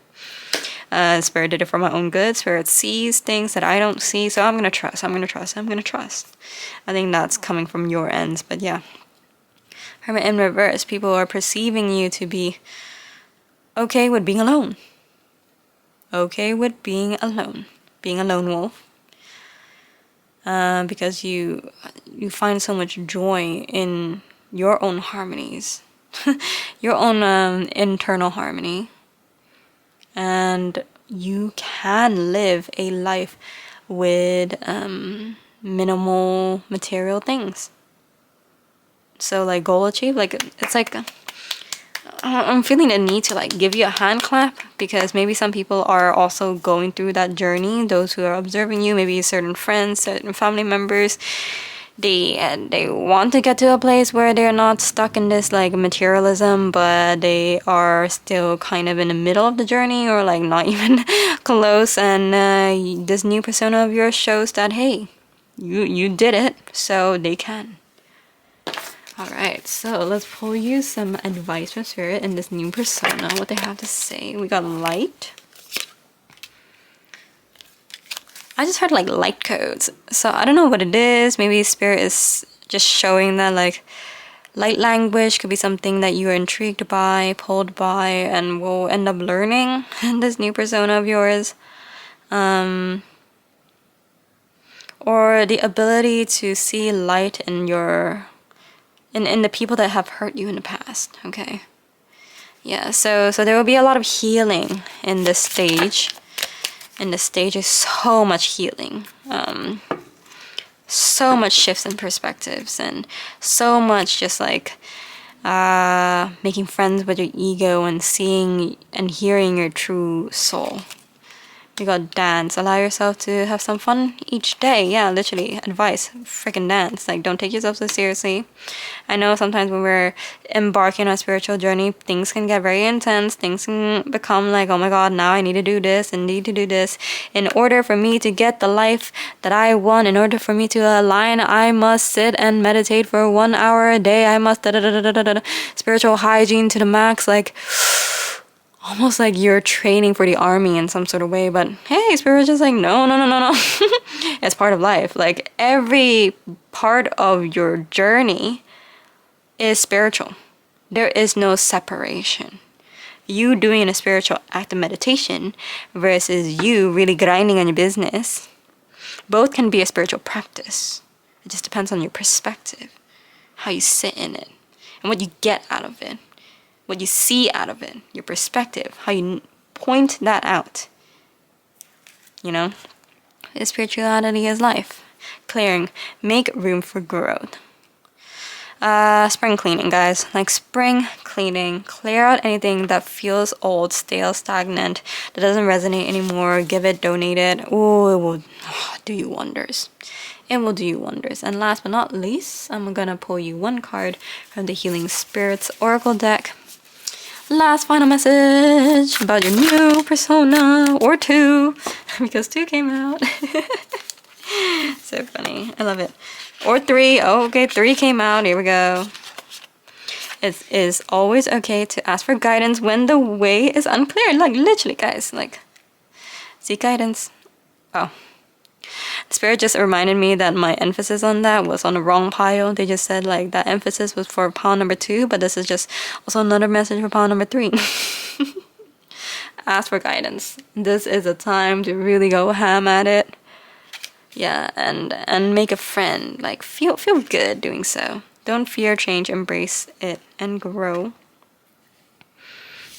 Spirit did it for my own good. Spirit sees things that I don't see, so I'm gonna trust. I think that's coming from your ends, but yeah. Hermit in reverse, people are perceiving you to be okay with being alone. Okay with being alone. Being a lone wolf. Because you find so much joy in your own harmonies. Your own internal harmony. And you can live a life with minimal material things. So like goal achieved, like it's like I'm feeling the need to like give you a hand clap, because maybe some people are also going through that journey. Those who are observing you, maybe certain friends, certain family members, they want to get to a place where they're not stuck in this like materialism, but they are still kind of in the middle of the journey, or like not even close. And this new persona of yours shows that hey, you did it, so they can. Alright, so let's pull you some advice from Spirit in this new persona, what they have to say. We got light. I just heard like light codes, so I don't know what it is. Maybe Spirit is just showing that like light language could be something that you are intrigued by, pulled by, and will end up learning in this new persona of yours. Or the ability to see light in your... in the people that have hurt you in the past, okay? Yeah, so there will be a lot of healing in this stage. In this stage is so much healing. So much shifts in perspectives, and so much just like making friends with your ego and seeing and hearing your true soul. You got dance. Allow yourself to have some fun each day. Yeah, literally. Advice. Freaking dance. Like, don't take yourself so seriously. I know sometimes when we're embarking on a spiritual journey, things can get very intense. Things can become like, oh my god, now I need to do this and need to do this. In order for me to get the life that I want, in order for me to align, I must sit and meditate for 1 hour a day. I must spiritual hygiene to the max. Like... almost like you're training for the army in some sort of way, but hey, Spirit's just like, no. It's part of life. Like, every part of your journey is spiritual. There is no separation. You doing a spiritual act of meditation versus you really grinding on your business, both can be a spiritual practice. It just depends on your perspective, how you sit in it, and what you get out of it. What you see out of it, your perspective, how you point that out. You know? Spirituality is life. Clearing. Make room for growth. Spring cleaning, guys. Like, spring cleaning. Clear out anything that feels old, stale, stagnant, that doesn't resonate anymore. Give it, donate it. Oh, it will do you wonders. It will do you wonders. And last but not least, I'm gonna pull you one card from the Healing Spirits Oracle deck. Last final message about your new persona, or two, because two came out. So funny. I love it. Or three. Oh, okay, three came out. Here we go. It is always okay to ask for guidance when the way is unclear. Like, literally, guys. Like, seek guidance. Oh. Spirit just reminded me that my emphasis on that was on the wrong pile. They just said like that emphasis was for pile number 2, but this is just also another message for pile number 3. Ask for guidance. This is a time to really go ham at it. Yeah, and make a friend. Like, feel good doing so. Don't fear change, embrace it and grow.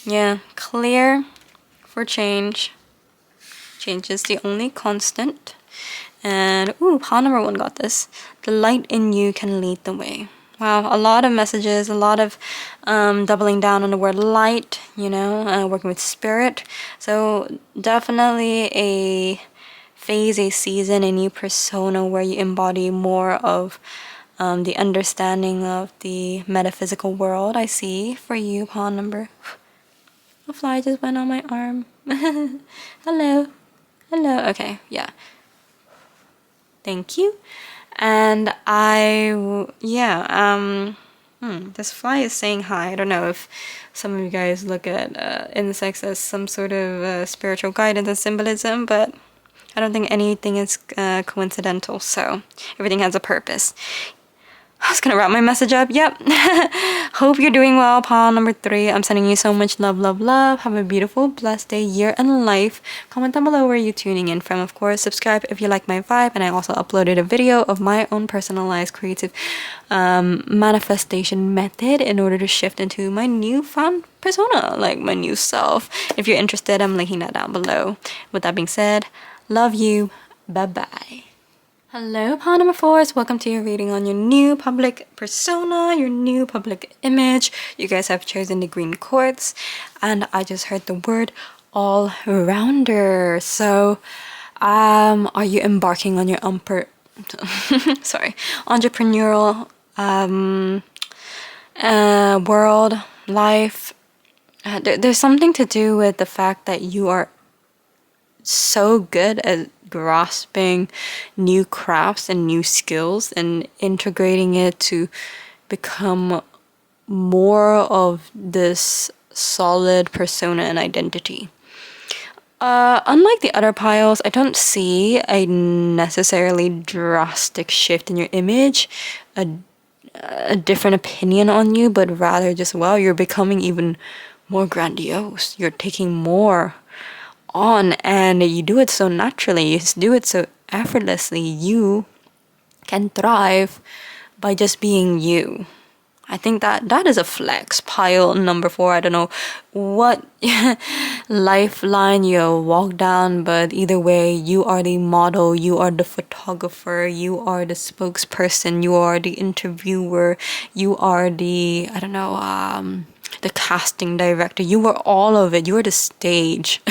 Yeah, clear for change. Change is the only constant. And, ooh, pile number 1 got this. The light in you can lead the way. Wow, a lot of messages, a lot of doubling down on the word light, you know, working with spirit. So definitely a phase, a season, a new persona where you embody more of the understanding of the metaphysical world. I see for you, pawn number. A fly just went on my arm. Hello. Hello. Okay, yeah. Thank you. And this fly is saying hi. I don't know if some of you guys look at insects as some sort of spiritual guidance and symbolism, but I don't think anything is coincidental, so everything has a purpose. I was gonna wrap my message up. Yep. Hope you're doing well, pawn number 3. I'm sending you so much love, love, love. Have a beautiful, blessed day, year, and life. Comment down below where you're tuning in from. Of course, subscribe if you like my vibe. And I also uploaded a video of my own personalized creative manifestation method in order to shift into my newfound persona, like my new self. If you're interested, I'm linking that down below. With that being said, love you. Bye-bye. Hello, pawn number 4s. Welcome to your reading on your new public persona, your new public image. You guys have chosen the green quartz, and I just heard the word all-rounder. So, are you embarking on your entrepreneurial world, life? There's something to do with the fact that you are so good at grasping new crafts and new skills and integrating it to become more of this solid persona and identity. Unlike the other piles, I don't see a necessarily drastic shift in your image, a different opinion on you, but rather just, wow, you're becoming even more grandiose. You're taking more on, and you do it so naturally, you do it so effortlessly. You can thrive by just being you. I think that is a flex, pile number 4. I don't know what lifeline you walk down, but either way, you are the model, you are the photographer, you are the spokesperson, you are the interviewer, you are the, I don't know, the casting director. You are all of it. You are the stage.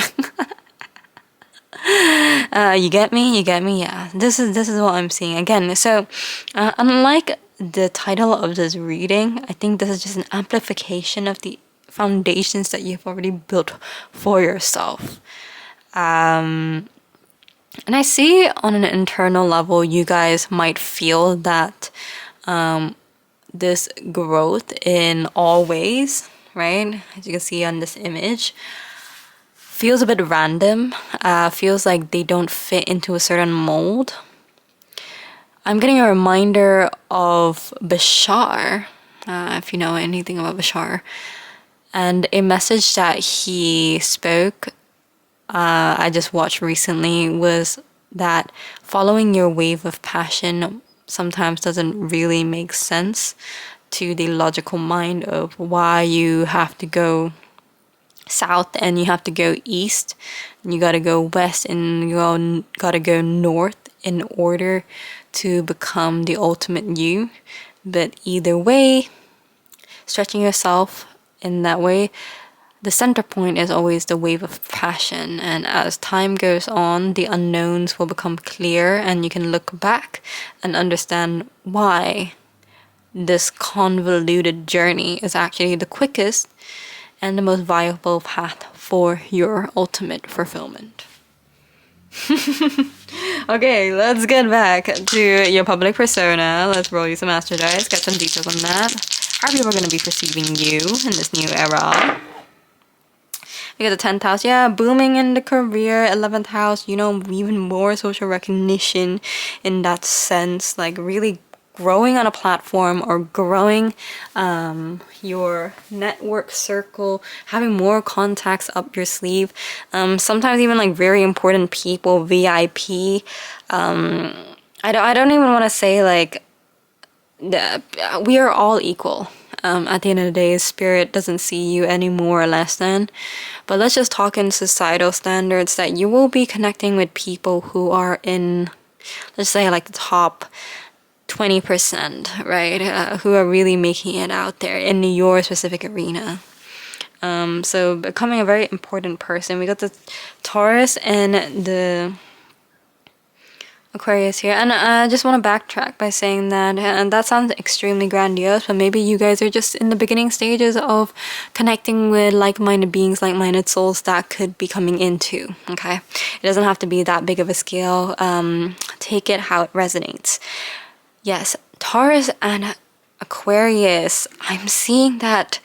You get me? Yeah. This is what I'm seeing again. So, unlike the title of this reading, I think this is just an amplification of the foundations that you've already built for yourself. And I see on an internal level, you guys might feel that this growth in all ways, right? As you can see on this image, feels a bit random, feels like they don't fit into a certain mold. I'm getting a reminder of Bashar, if you know anything about Bashar, and a message that he spoke, I just watched recently, was that following your wave of passion sometimes doesn't really make sense to the logical mind of why you have to go south and you have to go east, and you gotta go west and you gotta go north in order to become the ultimate you. But either way, stretching yourself in that way, the center point is always the wave of passion. And as time goes on, the unknowns will become clear, and you can look back and understand why this convoluted journey is actually the quickest and the most viable path for your ultimate fulfillment. Okay, let's get back to your public persona. Let's roll you some astro dice, get some details on that. How people are going to be perceiving you in this new era. We got the 10th house, yeah, booming in the career. 11th house, you know, even more social recognition in that sense, like really growing on a platform or growing your network circle, having more contacts up your sleeve, sometimes even like very important people, VIP. I don't even want to say like we are all equal. At the end of the day, spirit doesn't see you any more or less than. But let's just talk in societal standards that you will be connecting with people who are in, let's say, like the top 20%, right? Who are really making it out there in your specific arena. So becoming a very important person. We got the Taurus and the Aquarius here, and I just want to backtrack by saying that, and that sounds extremely grandiose, but maybe you guys are just in the beginning stages of connecting with like-minded beings, like-minded souls that could be coming into, okay? It doesn't have to be that big of a scale. Take it how it resonates. Yes, Taurus and Aquarius, I'm seeing that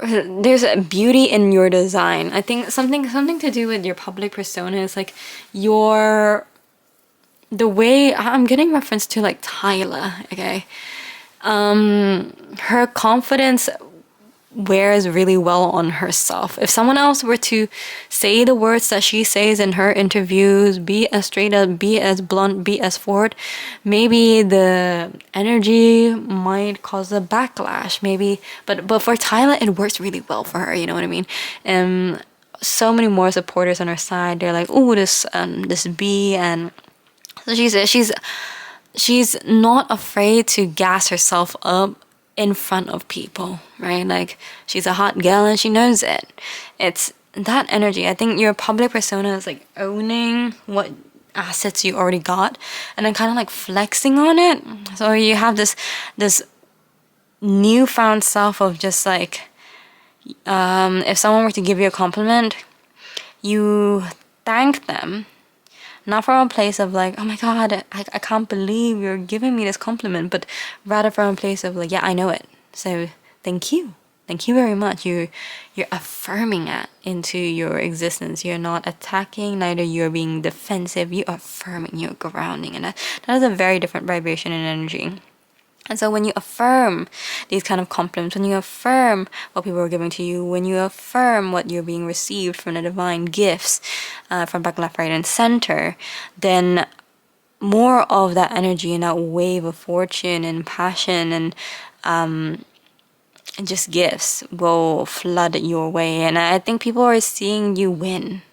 there's a beauty in your design. I think something to do with your public persona is like the way I'm getting reference to like Tyla, okay? Her confidence wears really well on herself. If someone else were to say the words that she says in her interviews, be as straight up, be as blunt, be as forward, maybe the energy might cause a backlash, maybe. But for Tyla, it works really well for her, you know what I mean? So many more supporters on her side. They're like, oh, this bee, and so she's not afraid to gas herself up in front of people, right? Like, she's a hot gal and she knows it. It's that energy. I think your public persona is like owning what assets you already got and then kind of like flexing on it. So you have this newfound self of just like, if someone were to give you a compliment, you thank them. Not from a place of like, oh my god, I can't believe you're giving me this compliment, but rather from a place of like, yeah, I know it. So thank you. Thank you very much. You're affirming it into your existence. You're not attacking, neither you're being defensive. You're affirming, you're grounding. And that is a very different vibration and energy. And so when you affirm these kind of compliments, when you affirm what people are giving to you, when you affirm what you're being received from the divine gifts, from back, left, right, and center, then more of that energy and that wave of fortune and passion and just gifts will flood your way. And I think people are seeing you win.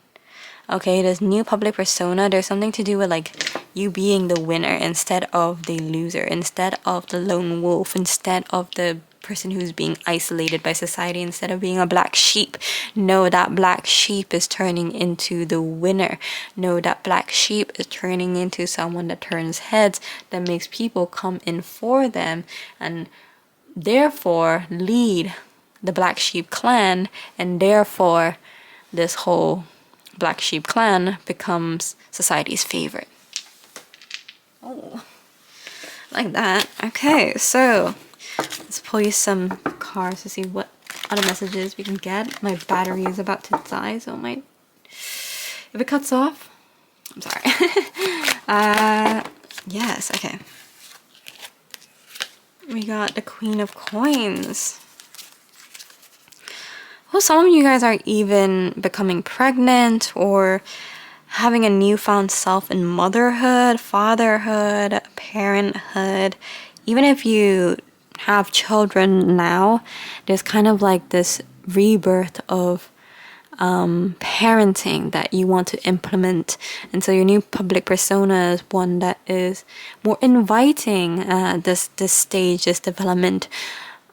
Okay, this new public persona, there's something to do with like you being the winner instead of the loser, instead of the lone wolf, instead of the person who's being isolated by society, instead of being a black sheep. No, that black sheep is turning into the winner. No, that black sheep is turning into someone that turns heads, that makes people come in for them, and therefore lead the black sheep clan, and therefore this whole black sheep clan becomes society's favorite. Oh, like that. Okay, so let's pull you some cards to see what other messages we can get. My battery is about to die, so if it cuts off, I'm sorry. Yes, okay. We got the Queen of Coins. Well, some of you guys are even becoming pregnant or having a newfound self in motherhood, fatherhood, parenthood. Even if you have children now, there's kind of like this rebirth of parenting that you want to implement. And so your new public persona is one that is more inviting this stage, this development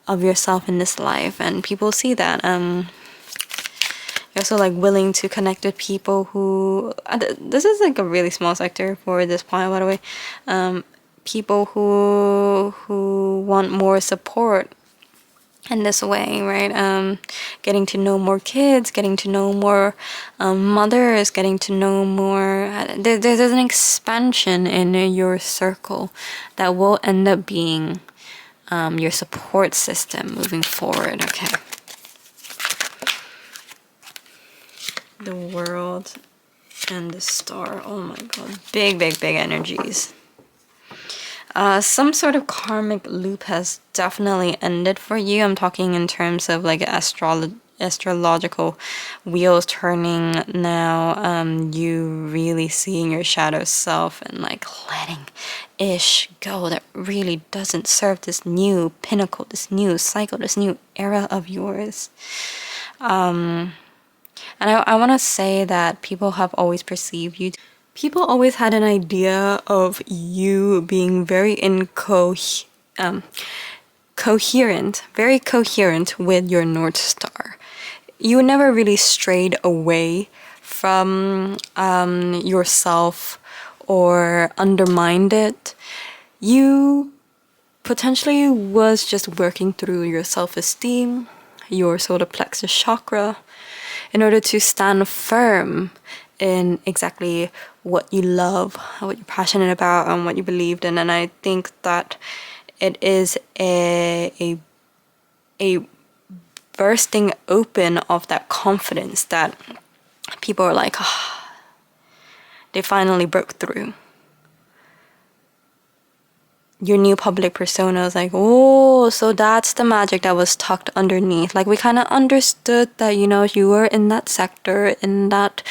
of yourself in this life, and people see that. You're also like willing to connect with people who this is like a really small sector for this pile, by the way. People who want more support in this way, right? Getting to know more kids, getting to know more mothers, getting to know more. There's an expansion in your circle that will end up being your support system moving forward. Okay. The World and the Star. Oh my god. Big energies. Some sort of karmic loop has definitely ended for you. I'm talking in terms of like astrological wheels turning now. You really seeing your shadow self and like letting ish go that really doesn't serve this new pinnacle, this new cycle, this new era of yours. And I want to say that people have always perceived you. People always had an idea of you being very coherent, very coherent with your North Star. You never really strayed away from yourself or undermined it, you potentially was just working through your self-esteem, your solar plexus chakra, in order to stand firm in exactly what you love, what you're passionate about, and what you believed in. And I think that it is a bursting open of that confidence that people are like, ah, they finally broke through. Your new public persona is like, oh, so that's the magic that was tucked underneath. Like, we kind of understood that, you know, you were in that sector, in that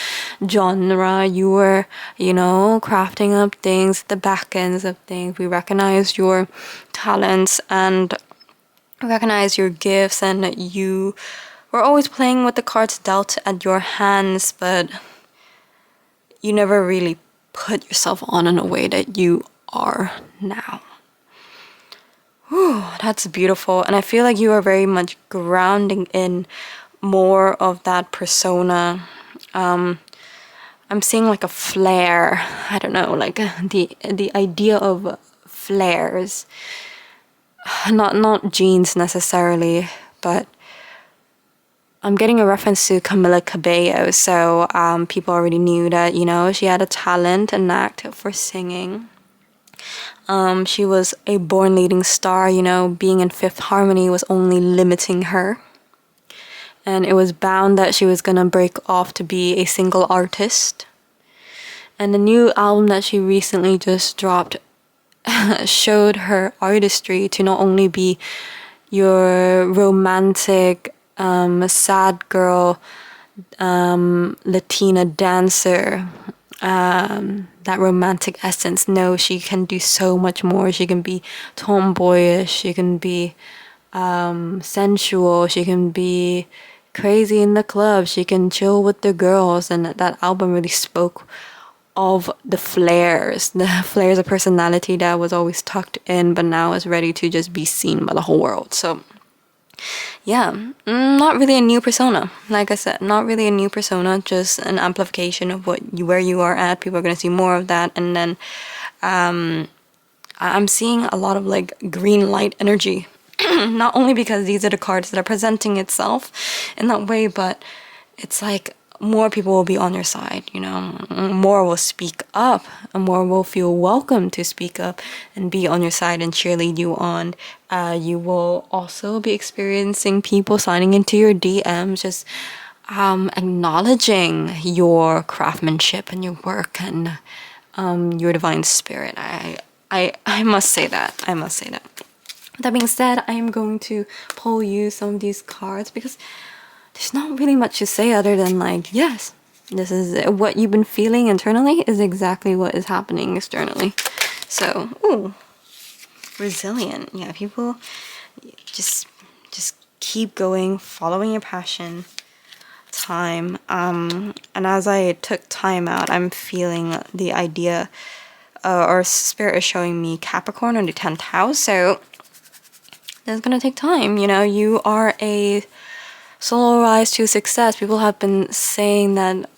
genre, you were, you know, crafting up things, the back ends of things. We recognized your talents and recognize your gifts, and you were always playing with the cards dealt at your hands, but you never really put yourself on in a way that you are now. Whew, that's beautiful. And I feel like you are very much grounding in more of that persona. I'm seeing like a flare. I don't know, like the idea of flares. Not jeans necessarily, but I'm getting a reference to Camila Cabello. So people already knew that, you know, she had a talent, a knack for singing. She was a born leading star, you know, being in Fifth Harmony was only limiting her. And it was bound that she was gonna break off to be a single artist. And the new album that she recently just dropped showed her artistry to not only be your romantic, sad girl, Latina dancer, that romantic essence. No, she can do so much more. She can be tomboyish, she can be sensual, she can be crazy in the club, she can chill with the girls. And that album really spoke of the flares of personality that was always tucked in but now is ready to just be seen by the whole world. So yeah, not really a new persona. Like I said, not really a new persona, just an amplification of where you are at. People are going to see more of that. And then I'm seeing a lot of like green light energy. Not only because these are the cards that are presenting itself in that way, but it's like more people will be on your side, you know, more will speak up, and more will feel welcome to speak up and be on your side and cheerlead you on. You will also be experiencing people signing into your DMs, just acknowledging your craftsmanship and your work and your divine spirit. I must say that. I must say that. That being said, I am going to pull you some of these cards because there's not really much to say other than like, yes, this is what you've been feeling internally is exactly what is happening externally. So, ooh, resilient. Yeah, people just keep going, following your passion. Time. And as I took time out, I'm feeling the idea, or spirit is showing me Capricorn in the 10th house. So it's gonna take time. You know, you are a solo rise to success. People have been saying that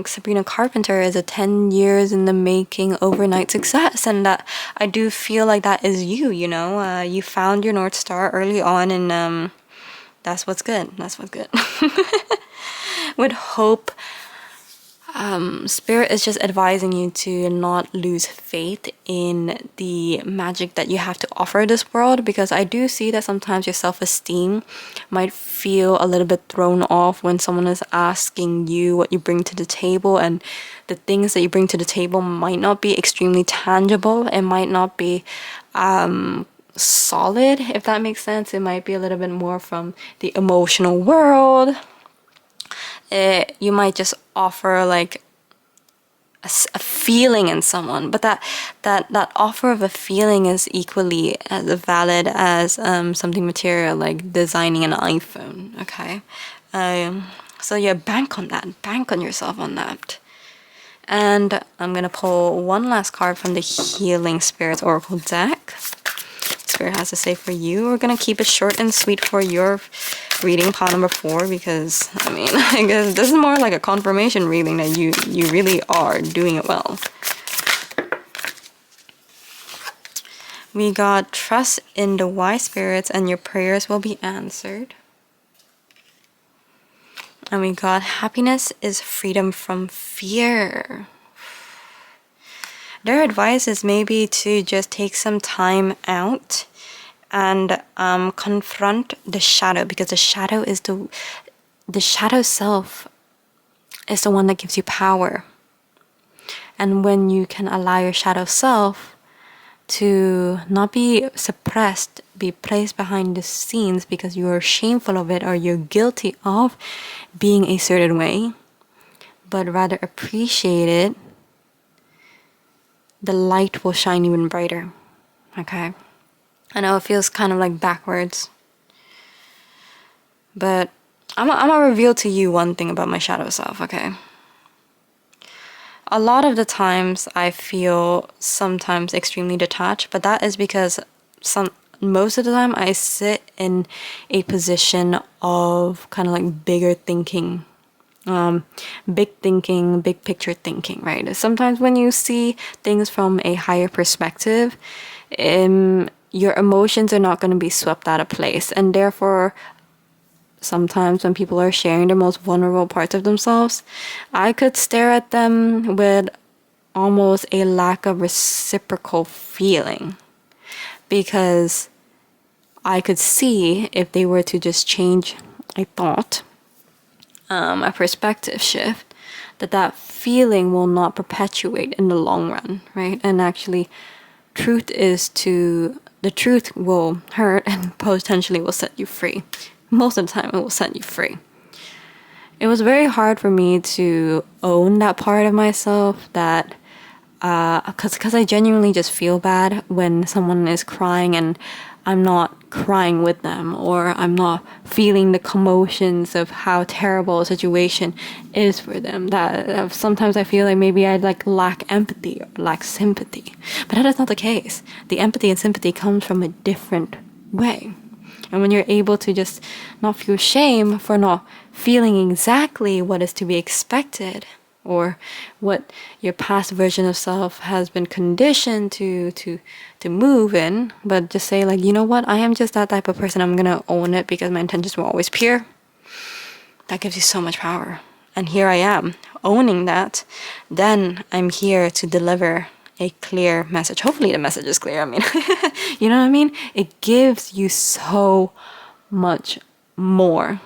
Sabrina Carpenter is a 10 years in the making overnight success, and that I do feel like that is you. You know, you found your North Star early on, and that's what's good. That's what's good. With hope, Spirit is just advising you to not lose faith in the magic that you have to offer this world, because I do see that sometimes your self-esteem might feel a little bit thrown off when someone is asking you what you bring to the table, and the things that you bring to the table might not be extremely tangible. It might not be solid, if that makes sense. It might be a little bit more from the emotional world. You might just offer like a feeling in someone, but that offer of a feeling is equally as valid as something material, like designing an iPhone. Okay, so yeah, bank on that, bank on yourself on that. And I'm gonna pull one last card from the Healing Spirits Oracle deck. Spirit has to say for you. We're gonna keep it short and sweet for your reading, pile number 4, because I mean, I guess this is more like a confirmation reading that you really are doing it well. We got trust in the wise spirits and your prayers will be answered. And we got happiness is freedom from fear. Their advice is maybe to just take some time out and confront the shadow, because the shadow is the shadow self is the one that gives you power. And when you can allow your shadow self to not be suppressed, be placed behind the scenes because you are shameful of it or you're guilty of being a certain way, but rather appreciate it, the light will shine even brighter. Okay? I know it feels kind of like backwards, but I'm gonna reveal to you one thing about my shadow self, okay? A lot of the times I feel sometimes extremely detached, but that is because most of the time I sit in a position of kind of like bigger thinking, big picture thinking, right? Sometimes when you see things from a higher perspective, your emotions are not going to be swept out of place, and therefore sometimes when people are sharing their most vulnerable parts of themselves, I could stare at them with almost a lack of reciprocal feeling, because I could see if they were to just change a thought, a perspective shift, that feeling will not perpetuate in the long run, right? And actually, the truth will hurt and potentially will set you free. Most of the time it will set you free. It was very hard for me to own that part of myself, that because I genuinely just feel bad when someone is crying and I'm not crying with them, or I'm not feeling the commotions of how terrible a situation is for them. That sometimes I feel like maybe I lack empathy or lack sympathy, but that is not the case. The empathy and sympathy comes from a different way. And when you're able to just not feel shame for not feeling exactly what is to be expected, or what your past version of self has been conditioned to move in, but just say like, you know what, I am just that type of person, I'm gonna own it because my intentions were always pure. That gives you so much power. And here I am, owning that. Then I'm here to deliver a clear message. Hopefully the message is clear. I mean, you know what I mean? It gives you so much more.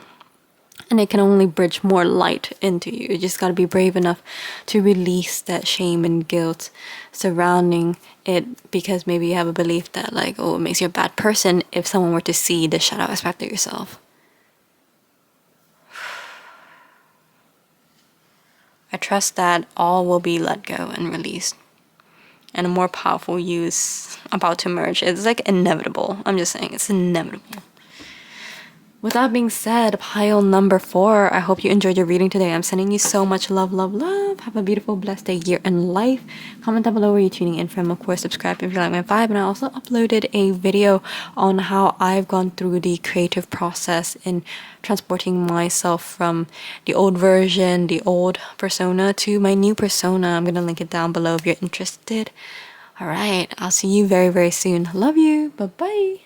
And it can only bridge more light into you. You just gotta be brave enough to release that shame and guilt surrounding it, because maybe you have a belief that like, oh, it makes you a bad person if someone were to see the shadow aspect of yourself. I trust that all will be let go and released, and a more powerful use about to emerge. It's like inevitable. I'm just saying, it's inevitable. With that being said, pile number 4, I hope you enjoyed your reading today. I'm sending you so much love, love, love. Have a beautiful, blessed day, year, and life. Comment down below where you're tuning in from. Of course, subscribe if you like my vibe. And I also uploaded a video on how I've gone through the creative process in transporting myself from the old version, the old persona, to my new persona. I'm going to link it down below if you're interested. All right, I'll see you very, very soon. Love you. Bye-bye.